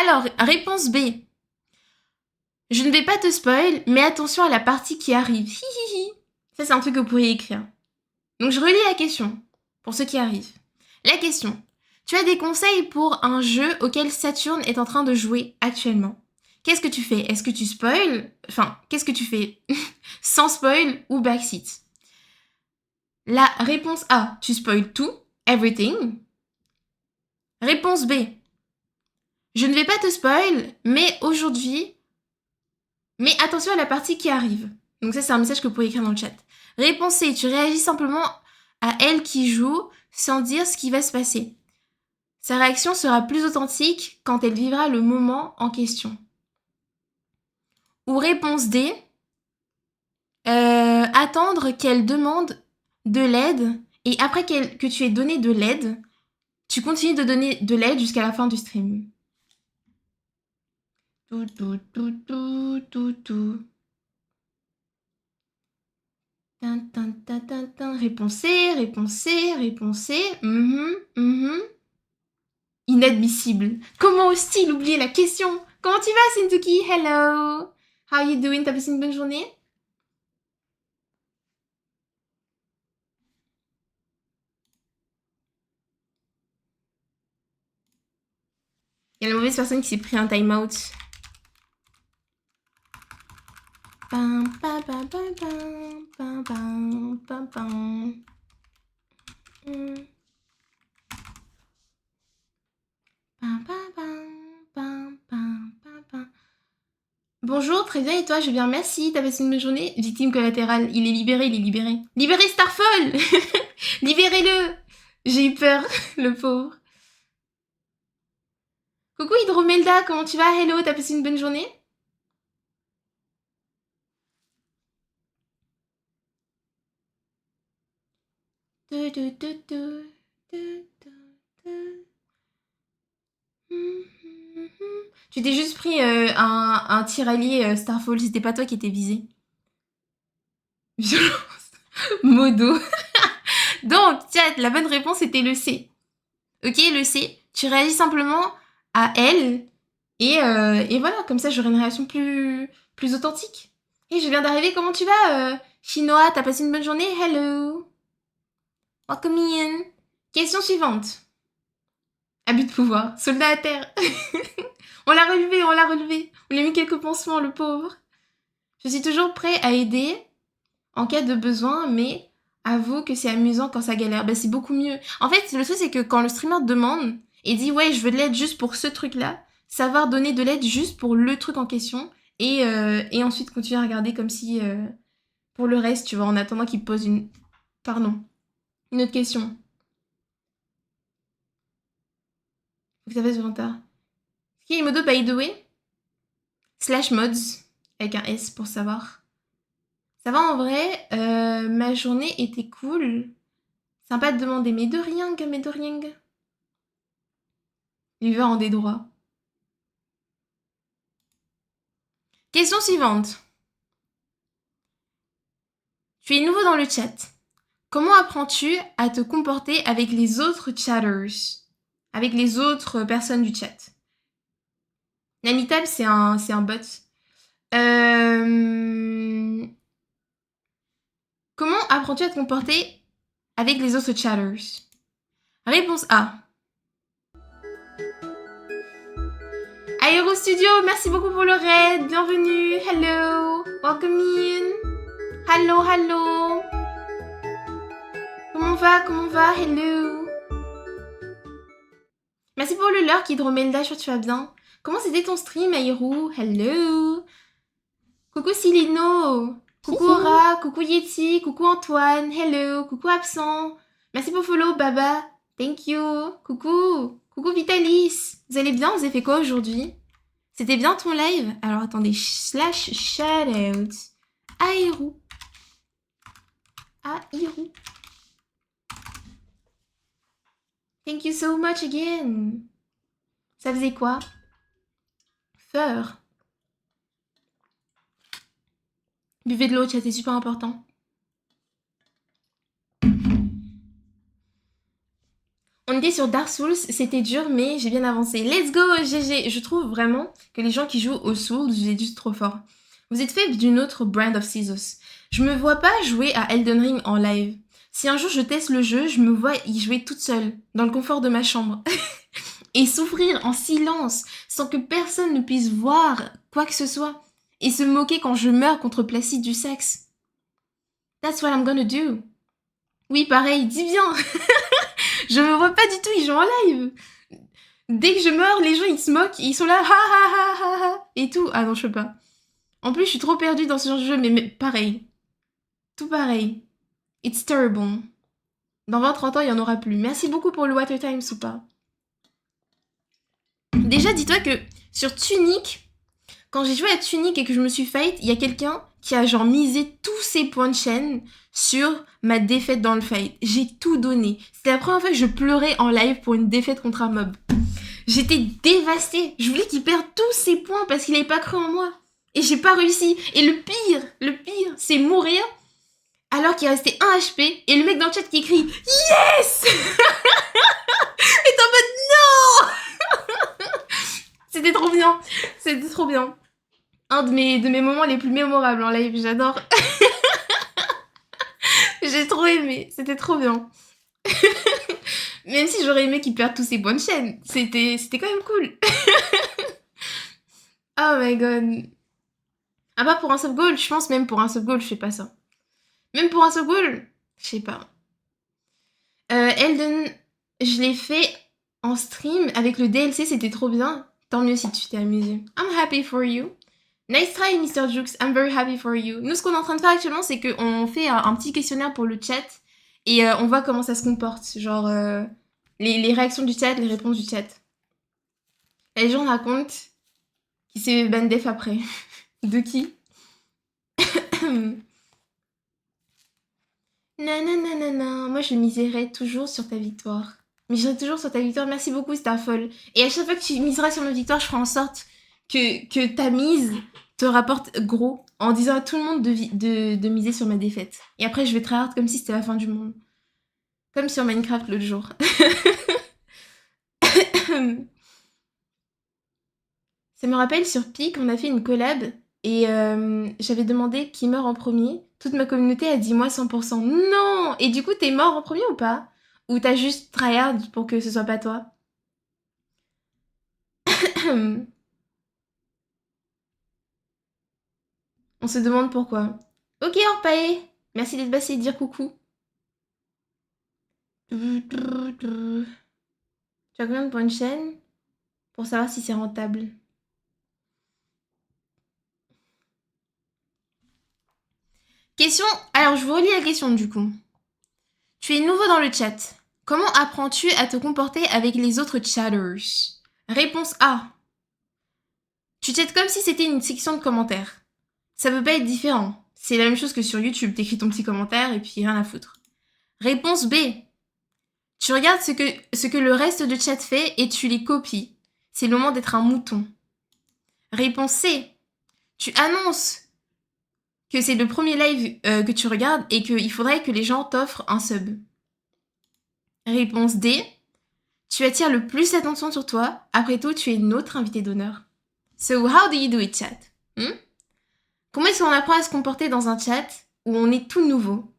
Alors, réponse B. Je ne vais pas te spoil, mais attention à la partie qui arrive. Hihihi. Ça, c'est un truc que vous pourriez écrire. Donc, je relis la question, pour ceux qui arrivent. La question. Tu as des conseils pour un jeu auquel Saturne est en train de jouer actuellement. Qu'est-ce que tu fais? Est-ce que tu spoil? Enfin, qu'est-ce que tu fais? Sans spoil ou backseat? La réponse A. Tu spoil tout, everything. Réponse B. Je ne vais pas te spoil, mais aujourd'hui... Mais attention à la partie qui arrive. Donc ça, c'est un message que vous pouvez écrire dans le chat. Réponse C. Tu réagis simplement à elle qui joue sans dire ce qui va se passer. Sa réaction sera plus authentique quand elle vivra le moment en question. Ou réponse D. Attendre qu'elle demande de l'aide et après que tu aies donné de l'aide, tu continues de donner de l'aide jusqu'à la fin du stream. Tout. Réponse C. Inadmissible. Comment ose-t-il oublier la question? Comment tu vas, Sintuki? Hello. How are you doing? T'as passé une bonne journée? Il y a la mauvaise personne qui s'est pris un time-out. Bonjour, très bien, et toi? Je vais bien, merci. T'as passé une bonne journée? Victime collatérale, il est libéré. Libérez Starfall. Libérez-le. J'ai eu peur, le pauvre. Coucou Hydromelda, comment tu vas? Hello, t'as passé une bonne journée? Tu t'es juste pris un tiraillier Starfall, c'était pas toi qui étais visé. Violence. Modo. Donc, tiens, la bonne réponse était le C. Ok, le C. Tu réagis simplement à elle et voilà, comme ça j'aurai une réaction plus authentique. Et je viens d'arriver, comment tu vas Chinois, t'as passé une bonne journée? Hello. Welcome in. Question suivante. Abus de pouvoir. Soldat à terre. On l'a relevé. On lui a mis quelques pansements, le pauvre. Je suis toujours prêt à aider en cas de besoin, mais avoue que c'est amusant quand ça galère. Bah, c'est beaucoup mieux. En fait, le truc, c'est que quand le streamer demande et dit « Ouais, je veux de l'aide juste pour ce truc-là », savoir donner de l'aide juste pour le truc en question et ensuite continuer à regarder comme si... pour le reste, tu vois, en attendant qu'il pose une... Pardon. Une autre question. Faut que ça fasse volontaire. Qui est modo by the way? /mods, avec un S pour savoir. Ça va en vrai, ma journée était cool. Sympa de demander, mais de rien. Viveur en des droits. Question suivante. Tu es nouveau dans le chat. Comment apprends-tu à te comporter avec les autres chatters? Avec les autres personnes du chat? Namitab, c'est un bot. Comment apprends-tu à te comporter avec les autres chatters? Réponse A. Aero Studio, merci beaucoup pour le raid. Bienvenue. Hello. Welcome in. Hello. Comment va? Hello. Merci pour le lurk, Hydromelda, je tu vas bien. Comment c'était ton stream, Aïrou? Hello. Coucou Silino. Coucou Coucou. Aura, coucou Yeti, coucou Antoine, hello, coucou Absent. Merci pour follow, Baba. Thank you. Coucou. Coucou Vitalis. Vous allez bien? Vous avez fait quoi aujourd'hui? C'était bien ton live? Alors attendez, slash shoutout. Aïrou. Aïrou. Thank you so much again. Ça faisait quoi? Feur. Buvez de l'eau, chat, c'est super important. On était sur Dark Souls, c'était dur, mais j'ai bien avancé. Let's go, GG. Je trouve vraiment que les gens qui jouent aux Souls, vous êtes juste trop forts. Vous êtes fait d'une autre brand of scissors. Je me vois pas jouer à Elden Ring en live. Si un jour je teste le jeu, je me vois y jouer toute seule, dans le confort de ma chambre. Et souffrir en silence, sans que personne ne puisse voir quoi que ce soit. Et se moquer quand je meurs contre Placide du sexe. That's what I'm gonna do. Oui, pareil, dis bien. Je me vois pas du tout y jouer en live. Dès que je meurs, les gens ils se moquent, ils sont là, ha ha ha ha ha, et tout. Ah non, je peux pas. En plus, je suis trop perdue dans ce genre de jeu, mais pareil. Tout pareil. It's terrible. Dans 20-30 ans, il y en aura plus. Merci beaucoup pour le Water Time, Soupa. Déjà, dis-toi que sur Tunic, quand j'ai joué à Tunic et que je me suis fight, il y a quelqu'un qui a genre misé tous ses points de chaîne sur ma défaite dans le fight. J'ai tout donné. C'était la première fois que je pleurais en live pour une défaite contre un mob. J'étais dévastée. Je voulais qu'il perde tous ses points parce qu'il avait pas cru en moi. Et j'ai pas réussi. Et le pire, c'est mourir alors qu'il restait 1 HP et le mec dans le chat qui écrit Yes. Et t'es en mode non. C'était trop bien. C'était trop bien. Un de mes moments les plus mémorables en live, j'adore. J'ai trop aimé, c'était trop bien. Même si j'aurais aimé qu'il perde tous ses points de chaîne, c'était quand même cool. Oh my god. Ah bah pour un sub goal, je pense même pour un sub goal, je fais pas ça. Même pour un sub goal, je sais pas. Elden, je l'ai fait en stream avec le DLC, c'était trop bien. Tant mieux si tu t'es amusé. I'm happy for you. Nice try, Mr. Jukes. I'm very happy for you. Nous, ce qu'on est en train de faire actuellement, c'est qu'on fait un petit questionnaire pour le chat et on voit comment ça se comporte. Genre, les réactions du chat, les réponses du chat. Et les gens racontent qui s'est ban def après. De qui? Nanana, moi je miserai toujours sur ta victoire. Mais je serai toujours sur ta victoire. Merci beaucoup, Starfall. Et à chaque fois que tu miseras sur ma victoire, je ferai en sorte que ta mise te rapporte gros en disant à tout le monde de miser sur ma défaite. Et après, je vais tryhard comme si c'était la fin du monde. Comme sur Minecraft l'autre jour. Ça me rappelle sur Peak, on a fait une collab et j'avais demandé qui meurt en premier. Toute ma communauté a dit moi 100%. Non. Et du coup, t'es mort en premier ou pas? Ou t'as juste tryhard pour que ce soit pas toi? On se demande pourquoi. Ok, Orpae. Merci d'être passé et de dire coucou. Tu as combien de points de chaîne pour savoir si c'est rentable? Question. Alors, je vous relis la question du coup. Tu es nouveau dans le chat. Comment apprends-tu à te comporter avec les autres chatters? Réponse A. Tu chattes comme si c'était une section de commentaires. Ça peut pas être différent. C'est la même chose que sur YouTube. T'écris ton petit commentaire et puis rien à foutre. Réponse B. Tu regardes ce que le reste de chat fait et tu les copies. C'est le moment d'être un mouton. Réponse C. Tu annonces que c'est le premier live que tu regardes et qu'il faudrait que les gens t'offrent un sub. Réponse D. Tu attires le plus l'attention sur toi. Après tout, tu es notre invité d'honneur. So, how do you do it, chat? Comment est-ce qu'on apprend à se comporter dans un chat où on est tout nouveau?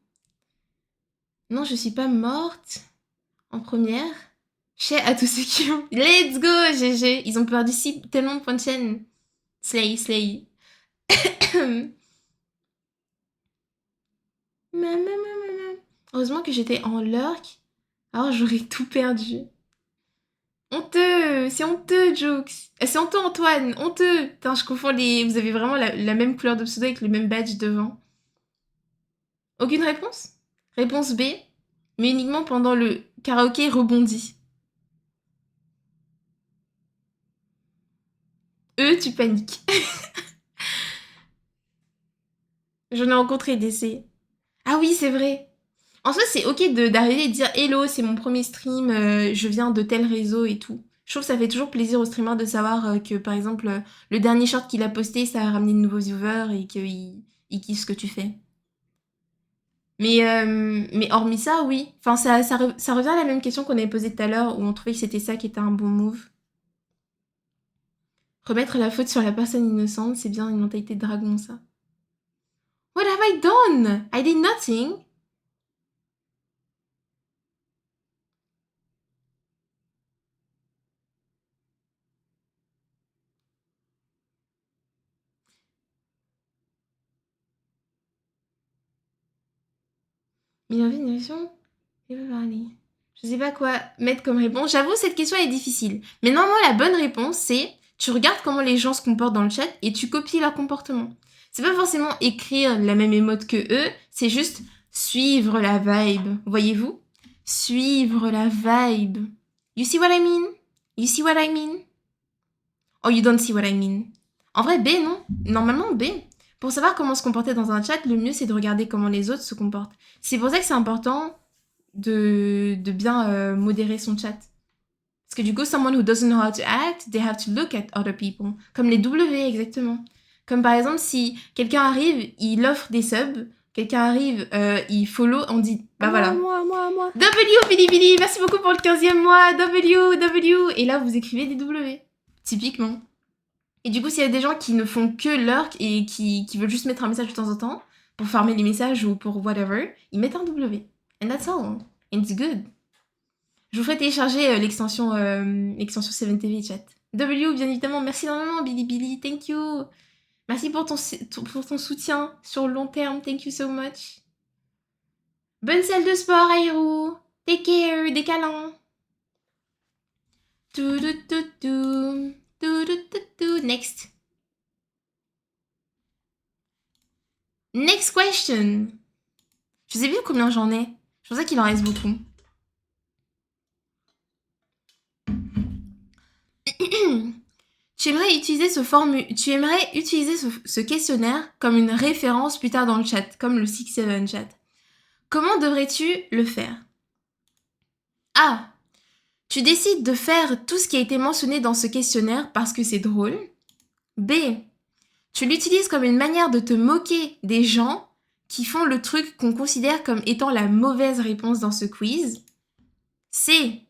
Non, je suis pas morte en première. Chez à tous ceux qui ont... Let's go, GG. Ils ont perdu tellement de points de chaîne. Slay, slay. Heureusement que j'étais en lurk. Alors j'aurais tout perdu. Honteux, c'est honteux, Jokes. C'est honteux, Antoine, honteux. Putain, je confonds les... Vous avez vraiment la même couleur de pseudo avec le même badge devant. Aucune réponse? Réponse B, mais uniquement pendant le karaoké rebondit. E, tu paniques. J'en ai rencontré des C. Ah oui, c'est vrai. En soi, c'est ok d'arriver et de dire hello, c'est mon premier stream, je viens de tel réseau et tout. Je trouve que ça fait toujours plaisir au streamer de savoir que, par exemple, le dernier short qu'il a posté, ça a ramené de nouveaux viewers et qu'il kiffe ce que tu fais. Mais hormis ça, oui. Enfin, ça revient à la même question qu'on avait posée tout à l'heure, où on trouvait que c'était ça qui était un bon move. Remettre la faute sur la personne innocente, c'est bien une mentalité de dragon, ça. What have I done? I did nothing. Mais il y avait une version. Je sais pas quoi mettre comme réponse. J'avoue, cette question est difficile. Mais normalement, la bonne réponse, c'est tu regardes comment les gens se comportent dans le chat et tu copies leur comportement. C'est pas forcément écrire la même émote que eux, c'est juste suivre la vibe. Voyez-vous? Suivre la vibe. You see what I mean? You see what I mean? Oh, you don't see what I mean. En vrai, B, non. Normalement, B. Pour savoir comment se comporter dans un chat, le mieux, c'est de regarder comment les autres se comportent. C'est pour ça que c'est important de bien modérer son chat. Parce que du coup, someone who doesn't know how to act, they have to look at other people. Comme les W, exactement. Comme par exemple, si quelqu'un arrive, il offre des subs, quelqu'un arrive, il follow, on dit, bah voilà. Moi. W, Billy Billy, merci beaucoup pour le 15e mois, W. Et là, vous écrivez des W. Typiquement. Et du coup, s'il y a des gens qui ne font que lurk et qui veulent juste mettre un message de temps en temps, pour farmer les messages ou pour whatever, ils mettent un W. And that's all. And it's good. Je vous ferai télécharger l'extension 7TV chat. W, bien évidemment, merci énormément, Billy Billy, thank you. Merci pour ton soutien sur le long terme, thank you so much. Bonne salle de sport, Aïrou. Take care, des câlins. Next. Next question. Je sais plus combien j'en ai. Je pensais qu'il en reste beaucoup. Tu aimerais utiliser ce questionnaire comme une référence plus tard dans le chat, comme le 6-7 chat. Comment devrais-tu le faire? A. Tu décides de faire tout ce qui a été mentionné dans ce questionnaire parce que c'est drôle. B. Tu l'utilises comme une manière de te moquer des gens qui font le truc qu'on considère comme étant la mauvaise réponse dans ce quiz. C.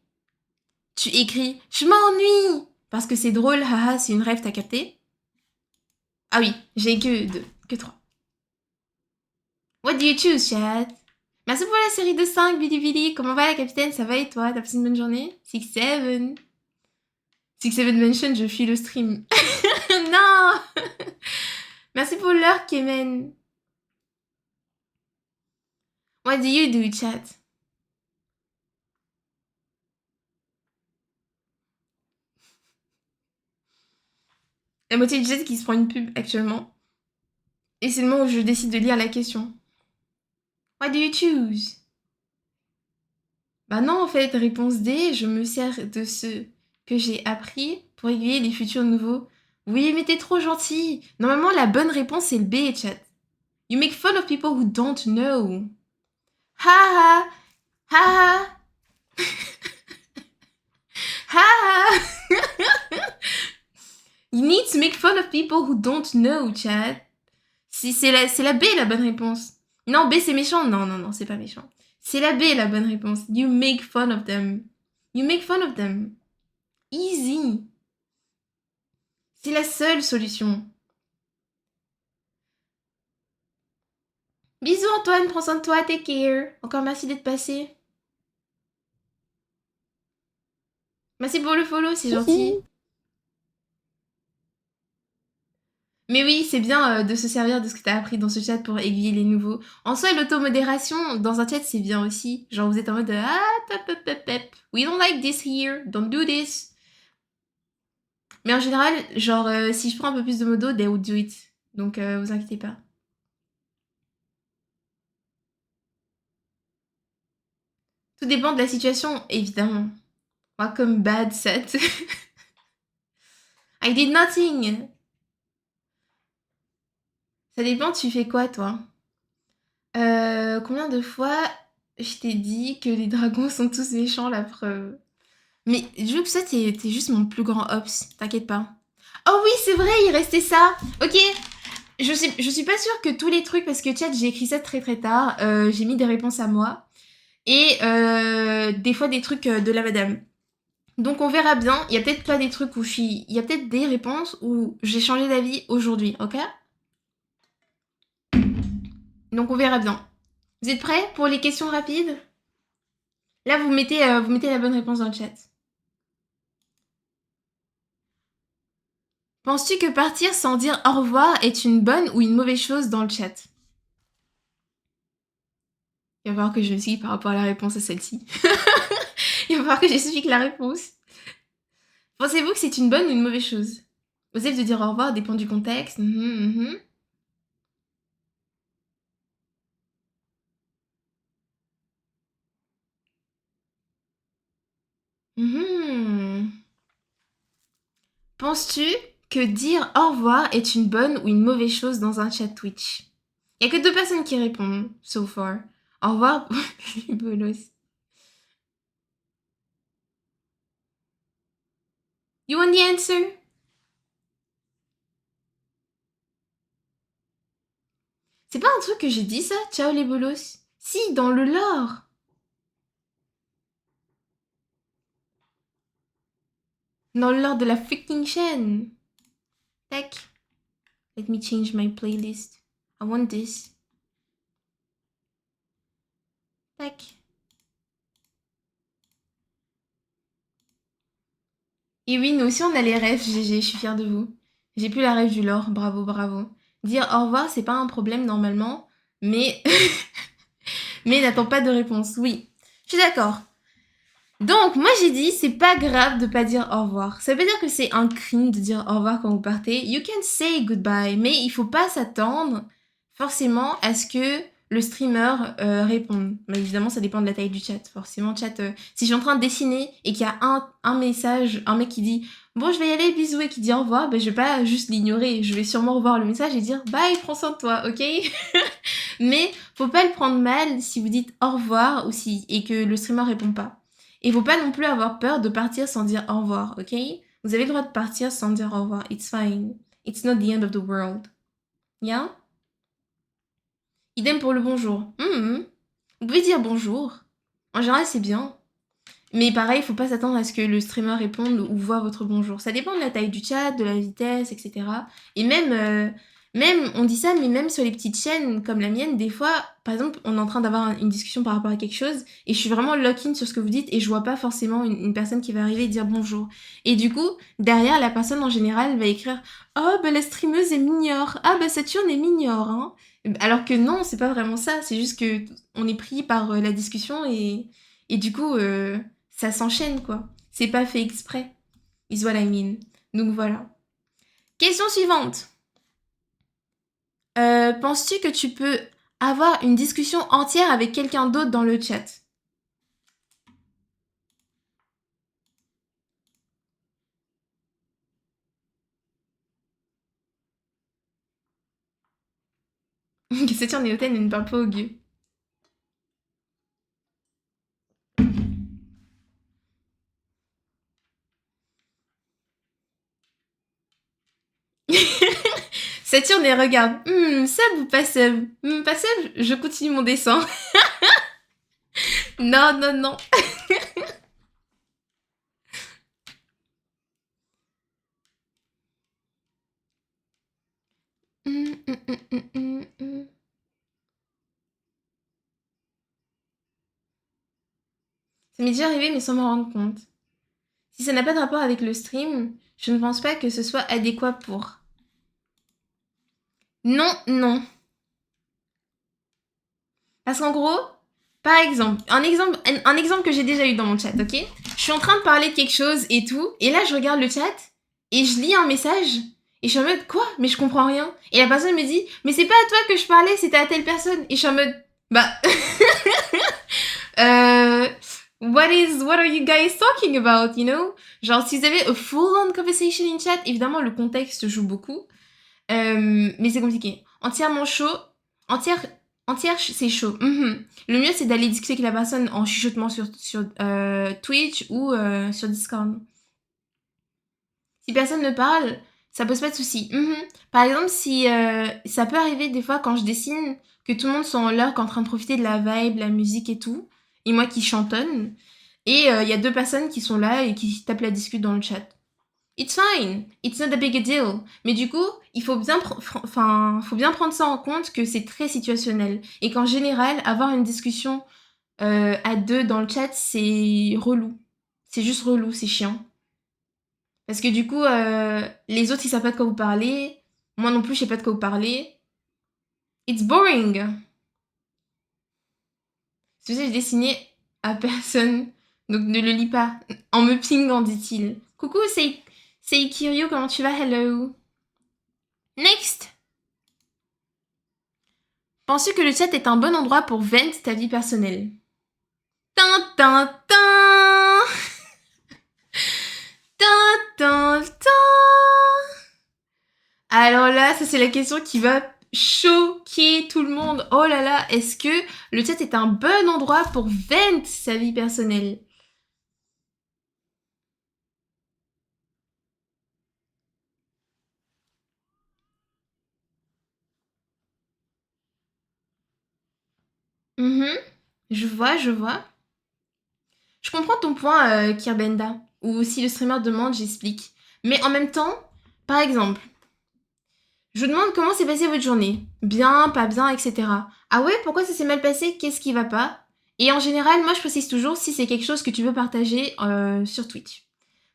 Tu écris « Je m'ennuie » parce que c'est drôle, haha, c'est une rêve, t'as capté? Ah oui, j'ai que 3. What do you choose, chat? Merci pour la série de 5, Billy Billy. Comment va la capitaine? Ça va et toi? T'as passé une bonne journée? 6-7. 6-7 mention, je fuis le stream. Non. Merci pour l'heure, Kemen. What do you do, chat? La moitié du chat qui se prend une pub actuellement. Et c'est le moment où je décide de lire la question. What do you choose? Bah non, en fait, réponse D, je me sers de ce que j'ai appris pour aiguiller les futurs nouveaux. Oui, mais t'es trop gentil. Normalement, la bonne réponse, c'est le B, chat. You make fun of people who don't know. Ha ha. Ha ha. Ha ha. You need to make fun of people who don't know, chat. C'est la B, la bonne réponse. Non, B, c'est méchant. Non, c'est pas méchant. C'est la B, la bonne réponse. You make fun of them. You make fun of them. Easy. C'est la seule solution. Bisous Antoine, prends soin de toi, take care. Encore merci d'être passé. Merci pour le follow, c'est gentil. Mais oui, c'est bien de se servir de ce que t'as appris dans ce chat pour aiguiller les nouveaux. En soi, l'automodération dans un chat, c'est bien aussi. Genre, vous êtes en mode we don't like this here, don't do this. Mais en général, genre, si je prends un peu plus de modo, they would do it. Donc, vous inquiétez pas. Tout dépend de la situation, évidemment. Moi, comme bad set. I did nothing. Ça dépend, tu fais quoi, toi? Combien de fois je t'ai dit que les dragons sont tous méchants, la preuve? Mais je veux que ça, t'es juste mon plus grand ops, t'inquiète pas. Oh oui, c'est vrai, il restait ça. Ok, je suis pas sûre que tous les trucs, parce que chat, j'ai écrit ça très très tard, j'ai mis des réponses à moi, et des fois des trucs de la madame. Donc on verra bien, il y a peut-être pas des trucs où je suis... Il y a peut-être des réponses où j'ai changé d'avis aujourd'hui, ok? Donc on verra bien. Vous êtes prêts pour les questions rapides? Là, vous mettez la bonne réponse dans le chat. Penses-tu que partir sans dire au revoir est une bonne ou une mauvaise chose dans le chat? Il va falloir que je m'explique par rapport à la réponse à celle-ci. Il va falloir que j'explique la réponse. Pensez-vous que c'est une bonne ou une mauvaise chose? Osef de dire au revoir dépend du contexte. Penses-tu que dire au revoir est une bonne ou une mauvaise chose dans un chat Twitch? Il n'y a que 2 personnes qui répondent, so far. Au revoir, bolos. You want the answer? C'est pas un truc que j'ai dit ça, ciao les bolos? Si, dans le lore. Dans le lore de la freaking chaîne. Tac. Let me change my playlist. I want this. Tac. Et oui, nous aussi on a les rêves, GG, je suis fière de vous. J'ai plus la rêve du lore, bravo, bravo. Dire au revoir, c'est pas un problème normalement, mais... mais n'attends pas de réponse, oui. Je suis d'accord. Donc, moi j'ai dit, c'est pas grave de pas dire au revoir. Ça veut pas dire que c'est un crime de dire au revoir quand vous partez. You can say goodbye, mais il faut pas s'attendre forcément à ce que le streamer réponde. Mais évidemment, ça dépend de la taille du chat. Forcément, chat, si je suis en train de dessiner et qu'il y a un message, un mec qui dit bon, je vais y aller, bisous, et qui dit au revoir, ben, je vais pas juste l'ignorer. Je vais sûrement revoir le message et dire bye, prends soin de toi, ok? Mais faut pas le prendre mal si vous dites au revoir ou et que le streamer répond pas. Et faut pas non plus avoir peur de partir sans dire au revoir, ok? Vous avez le droit de partir sans dire au revoir. It's fine. It's not the end of the world. Yeah? Idem pour le bonjour. Vous pouvez dire bonjour. En général, c'est bien. Mais pareil, faut pas s'attendre à ce que le streamer réponde ou voit votre bonjour. Ça dépend de la taille du chat, de la vitesse, etc. Et même, on dit ça, mais même sur les petites chaînes comme la mienne, des fois, par exemple, on est en train d'avoir une discussion par rapport à quelque chose, et je suis vraiment lock-in sur ce que vous dites, et je vois pas forcément une personne qui va arriver et dire bonjour. Et du coup, derrière, la personne en général va écrire « Oh, bah la streameuse est mignore. Ah, bah Saturne est mignore, hein. » Alors que non, c'est pas vraiment ça, c'est juste que on est pris par la discussion, et du coup... ça s'enchaîne, quoi. C'est pas fait exprès. Is what I mean. Donc voilà. Question suivante. Penses-tu que tu peux avoir une discussion entière avec quelqu'un d'autre dans le chat? Question néotaine ne parle pas au gueux. Saturne et regarde. Sub ou pas sub? Pas sub, je continue mon dessin. Non, non, non. Ça m'est déjà arrivé, mais sans m'en rendre compte. Si ça n'a pas de rapport avec le stream, je ne pense pas que ce soit adéquat pour. Non, non. Parce qu'en gros, par exemple, un exemple que j'ai déjà eu dans mon chat, ok? Je suis en train de parler de quelque chose et tout, et là je regarde le chat, Et je lis un message et je suis en mode quoi? Mais je comprends rien. Et la personne me dit mais c'est pas à toi que je parlais, c'était à telle personne. Et je suis en mode bah euh, what are you guys talking about, you know? Genre si vous avez a full on conversation in chat, évidemment le contexte joue beaucoup. Mais c'est compliqué. Entièrement chaud, entière c'est chaud. Le mieux c'est d'aller discuter avec la personne en chuchotement sur Twitch ou sur Discord. Si personne ne parle, ça pose pas de soucis. Par exemple, si ça peut arriver des fois quand je dessine que tout le monde soit en lurk en train de profiter de la vibe, la musique et tout, et moi qui chantonne, et il y a deux personnes qui sont là et qui tapent la discute dans le chat. It's fine, it's not a big deal. Mais du coup, il faut bien, faut bien prendre ça en compte que c'est très situationnel et qu'en général, avoir une discussion à deux dans le chat, c'est relou. C'est juste relou, c'est chiant. Parce que du coup, les autres, ils savent pas de quoi vous parlez. Moi non plus, je sais pas de quoi vous parlez. It's boring. Si vous avez dessiné à personne, donc ne le lis pas. En me pingant, dit-il. Coucou, c'est Kiryu, comment tu vas? Hello. Next. Penses-tu que le chat est un bon endroit pour vent ta vie personnelle? Tin. Tin. Alors là, ça c'est la question qui va choquer tout le monde. Oh là là, est-ce que le chat est un bon endroit pour vent sa vie personnelle? Je vois. Je comprends ton point, Kirbenda. Ou si le streamer demande, j'explique. Mais en même temps, par exemple, je vous demande comment s'est passée votre journée. Bien, pas bien, etc. Ah ouais, pourquoi ça s'est mal passé? Qu'est-ce qui va pas? Et en général, moi je précise toujours si c'est quelque chose que tu veux partager sur Twitch.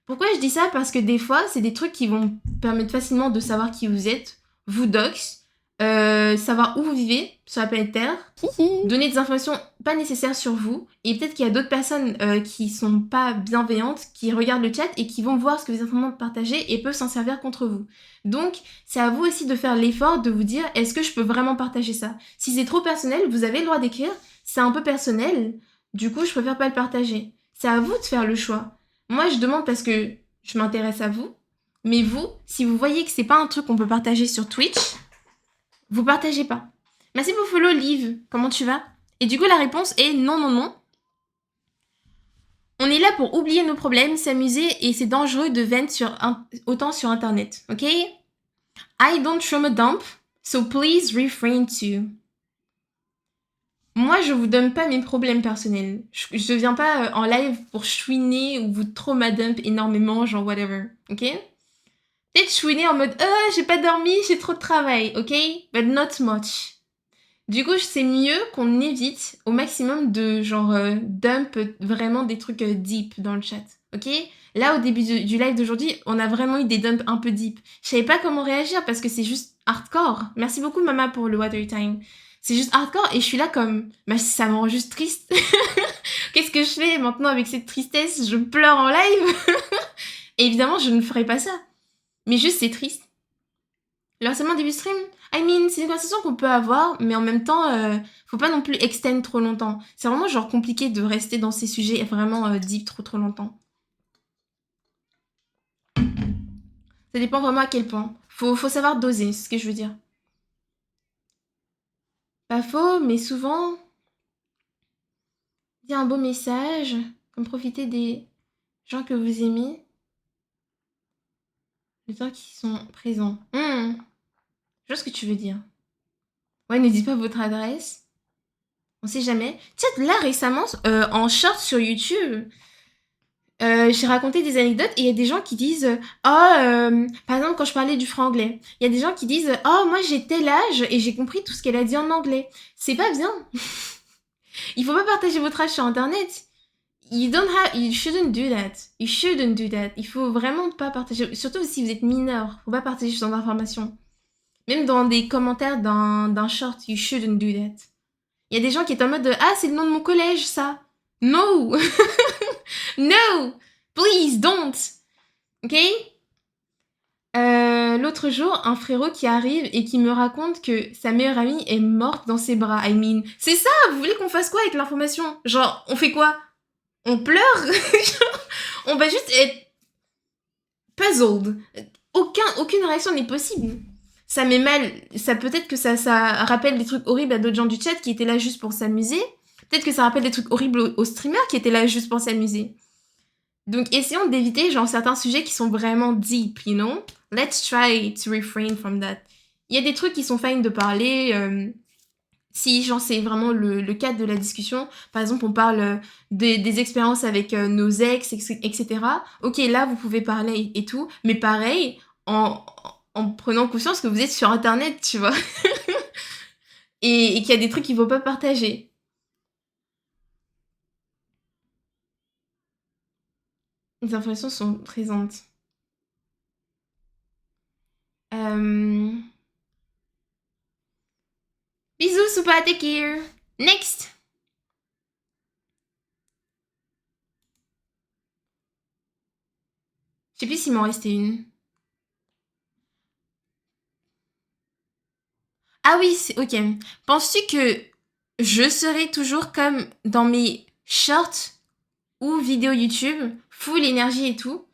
Pourquoi je dis ça? Parce que des fois, c'est des trucs qui vont permettre facilement de savoir qui vous êtes, vous dox, savoir où vous vivez sur la planète Terre, donner des informations pas nécessaires sur vous, et peut-être qu'il y a d'autres personnes qui sont pas bienveillantes, qui regardent le chat et qui vont voir ce que vous êtes en train de partager et peuvent s'en servir contre vous. Donc, c'est à vous aussi de faire l'effort de vous dire, est-ce que je peux vraiment partager ça? Si c'est trop personnel, vous avez le droit d'écrire, c'est un peu personnel, du coup, je préfère pas le partager. C'est à vous de faire le choix. Moi, je demande parce que je m'intéresse à vous, mais vous, si vous voyez que c'est pas un truc qu'on peut partager sur Twitch, vous partagez pas. Merci pour follow, Liv. Comment tu vas? Et du coup, la réponse est non. On est là pour oublier nos problèmes, s'amuser, et c'est dangereux de vent autant sur Internet, ok? I don't trauma dump, so please refrain to. Moi, je vous donne pas mes problèmes personnels. Je viens pas en live pour chouiner ou vous trauma dump énormément, genre whatever, ok? Peut-être chouiner en mode j'ai pas dormi, j'ai trop de travail, ok? But not much. Du coup, c'est mieux qu'on évite au maximum de genre dump vraiment des trucs deep dans le chat, ok? Là, au début du live d'aujourd'hui, on a vraiment eu des dumps un peu deep. Je savais pas comment réagir parce que c'est juste hardcore. Merci beaucoup, Mama, pour le water time. C'est juste hardcore et je suis là comme, bah ça me rend juste triste. Qu'est-ce que je fais maintenant avec cette tristesse? Je pleure en live. Et évidemment, je ne ferai pas ça. Mais juste, c'est triste. Le harcèlement début stream, I mean, c'est une conversation qu'on peut avoir, mais en même temps, faut pas non plus extend trop longtemps. C'est vraiment genre compliqué de rester dans ces sujets vraiment deep trop longtemps. Ça dépend vraiment à quel point. Faut savoir doser, c'est ce que je veux dire. Pas faux, mais souvent, dire un beau message, comme profiter des gens que vous aimez, les gens qui sont présents. Je vois ce que tu veux dire. Ouais, ne dites pas votre adresse. On sait jamais. Tiens, là récemment, en short sur YouTube, j'ai raconté des anecdotes et il y a des gens qui disent par exemple quand je parlais du franglais, il y a des gens qui disent moi j'ai tel âge et j'ai compris tout ce qu'elle a dit en anglais. C'est pas bien. Il faut pas partager votre âge sur internet. You shouldn't do that. You shouldn't do that. Il faut vraiment pas partager, surtout si vous êtes mineur. Faut pas partager ce genre d'informations. Même dans des commentaires d'un short, you shouldn't do that. Il y a des gens qui sont en mode de, c'est le nom de mon collège, ça. No! No! Please don't! Ok? l'autre jour, un frérot qui arrive et qui me raconte que sa meilleure amie est morte dans ses bras. I mean, c'est ça, vous voulez qu'on fasse quoi avec l'information? Genre, on fait quoi? On pleure? On va juste être puzzled. Aucune réaction n'est possible. Ça met mal. Ça peut-être que ça rappelle des trucs horribles à d'autres gens du chat qui étaient là juste pour s'amuser. Peut-être que ça rappelle des trucs horribles aux streamers qui étaient là juste pour s'amuser. Donc essayons d'éviter genre certains sujets qui sont vraiment deep, you know? Let's try to refrain from that. Il y a des trucs qui sont fine de parler. Si genre c'est vraiment le cadre de la discussion, par exemple on parle des expériences avec nos ex, etc. Ok, là vous pouvez parler et tout, mais pareil, en prenant conscience que vous êtes sur internet, tu vois. et qu'il y a des trucs qu'il faut pas partager. Les informations sont présentes. Bisous, Soupa, take care. Next. Je sais plus s'il m'en restait une. Ah oui, c'est ok. Penses-tu que je serai toujours comme dans mes shorts ou vidéos YouTube, full énergie et tout?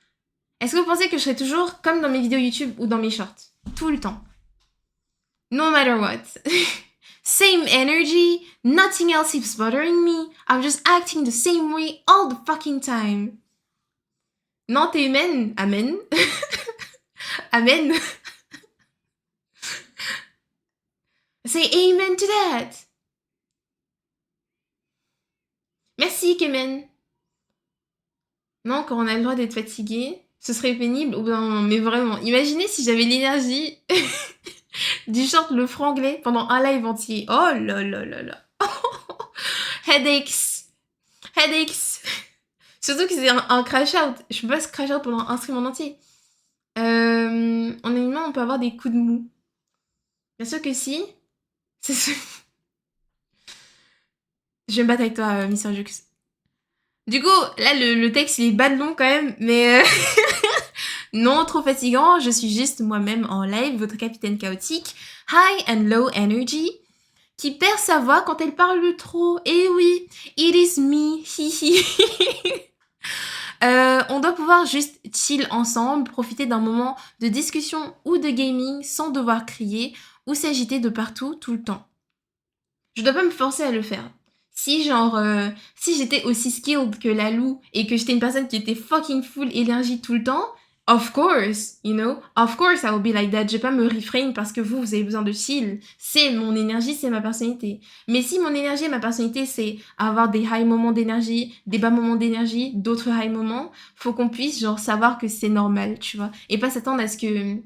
Est-ce que vous pensez que je serai toujours comme dans mes vidéos YouTube ou dans mes shorts? Tout le temps. No matter what. Same energy, nothing else is bothering me. I'm just acting the same way all the fucking time. Non, t'es humaine? Amen. Amen. Say amen to that. Merci, Kemen. Non, quand on a le droit d'être fatigué, ce serait pénible au bout d'un moment. Mais vraiment, imaginez si j'avais l'énergie du short le franglais pendant un live entier. Oh là là là là. Headaches. Headaches. Surtout que c'est un crash out. Je peux pas se crash out pendant un stream en entier. En animant, on peut avoir des coups de mou. Bien sûr que si. C'est sûr. Je vais me battre avec toi, Mr. Jux. Du coup, là, le texte, il est bas de long quand même, mais non trop fatigant. Je suis juste moi-même en live, votre capitaine chaotique, high and low energy, qui perd sa voix quand elle parle trop. Eh oui, it is me, hihi. On doit pouvoir juste chill ensemble, profiter d'un moment de discussion ou de gaming sans devoir crier ou s'agiter de partout tout le temps. Je dois pas me forcer à le faire. Si genre, si j'étais aussi skilled que Lalou et que j'étais une personne qui était fucking full énergie tout le temps, of course, you know, of course I will be like that. Je vais pas me refrain parce que vous avez besoin de chill. C'est mon énergie, c'est ma personnalité. Mais si mon énergie et ma personnalité, c'est avoir des high moments d'énergie, des bas moments d'énergie, d'autres high moments, faut qu'on puisse genre savoir que c'est normal, tu vois. Et pas s'attendre à ce que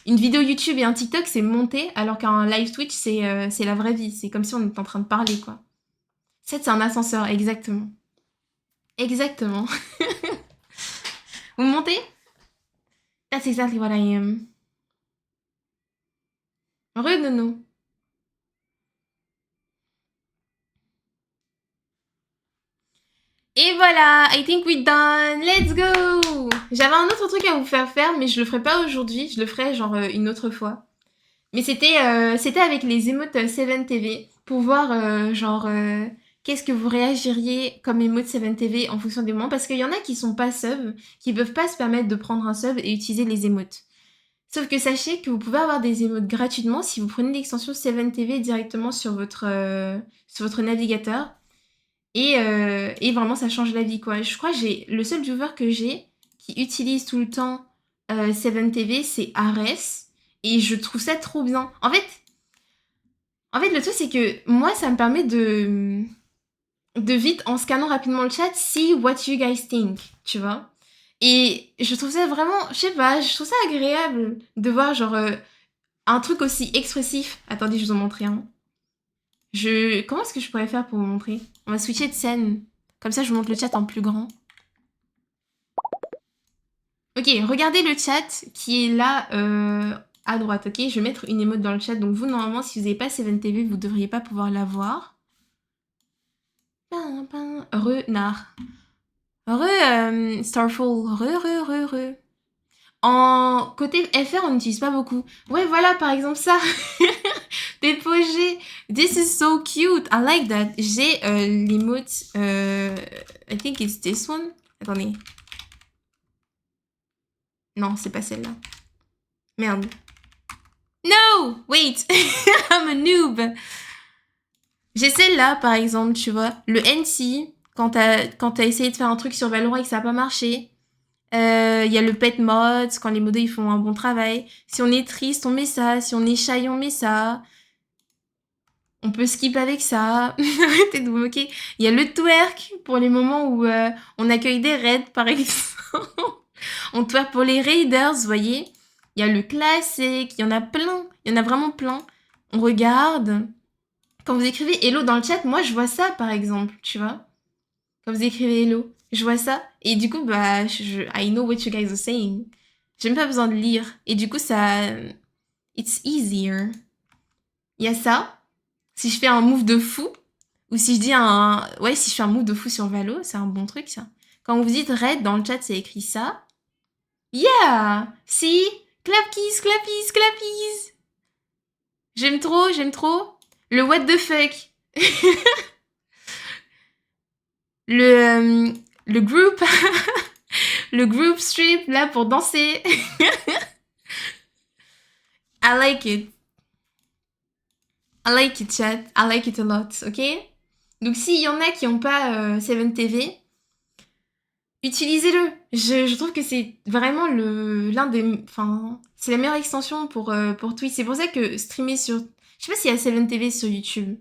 une vidéo YouTube et un TikTok, c'est monté, alors qu'un live Twitch, c'est la vraie vie. C'est comme si on était en train de parler, quoi. C'est un ascenseur, exactement. Exactement. Vous montez? That's exactly what I am. Nono. Et voilà, I think we're done. Let's go. J'avais un autre truc à vous faire, mais je le ferai pas aujourd'hui. Je le ferai genre une autre fois. Mais c'était avec les émotes 7TV pour voir genre qu'est-ce que vous réagiriez comme émote 7TV en fonction des moments. Parce qu'il y en a qui sont pas sub, qui peuvent pas se permettre de prendre un sub et utiliser les émotes. Sauf que sachez que vous pouvez avoir des émotes gratuitement si vous prenez l'extension 7TV directement sur votre navigateur. Et vraiment, ça change la vie, quoi. Je crois que le seul viewer que j'ai qui utilise tout le temps 7TV, c'est Ares. Et je trouve ça trop bien. En fait, le truc, c'est que moi, ça me permet de vite, en scannant rapidement le chat, see what you guys think, tu vois. Et je trouve ça vraiment, je sais pas, je trouve ça agréable de voir genre un truc aussi expressif. Attendez, je vous en montrer un. Comment est-ce que je pourrais faire pour vous montrer? On va switcher de scène. Comme ça, je vous montre le chat en plus grand. Ok, regardez le chat qui est là à droite, ok? Je vais mettre une émote dans le chat. Donc vous, normalement, si vous n'avez pas 7TV, vous devriez pas pouvoir la voir. Renard. Starfall. Re. En côté FR, on n'utilise pas beaucoup. Ouais, voilà, par exemple ça. Dépogé. This is so cute. I like that. J'ai l'emote. I think it's this one. Attendez. Non, c'est pas celle-là. Merde. No! Wait! I'm a noob. J'ai celle-là, par exemple, tu vois. Le NC, quand t'as essayé de faire un truc sur Valorant et que ça n'a pas marché. Il y a le pet mode, quand les modos ils font un bon travail. Si on est triste, on met ça. Si on est shy, on met ça. On peut skip avec ça. Arrêtez de vous moquer. Il y a le twerk pour les moments où on accueille des raids, par exemple. On twerk pour les raiders, vous voyez. Il y a le classique. Il y en a plein. Il y en a vraiment plein. On regarde. Quand vous écrivez hello dans le chat, moi je vois ça, par exemple, tu vois. Quand vous écrivez hello, je vois ça. Et du coup, bah, I know what you guys are saying. J'ai même pas besoin de lire. Et du coup, ça... It's easier. Il y a ça. Si je fais un move de fou, ou si je dis un... Ouais, si je fais un move de fou sur Valo, c'est un bon truc, ça. Quand vous dites raid, dans le chat, c'est écrit ça. Yeah! Si! Clapkies, clappies, clappies! J'aime trop, j'aime trop. Le what the fuck. Le group. Le group strip, là, pour danser. I like it. I like it, chat. I like it a lot, ok? Donc, s'il y en a qui n'ont pas 7TV, utilisez-le. Je trouve que c'est vraiment l'un des... Enfin, c'est la meilleure extension pour Twitch. C'est pour ça que streamer sur... Je sais pas s'il y a 7TV sur YouTube.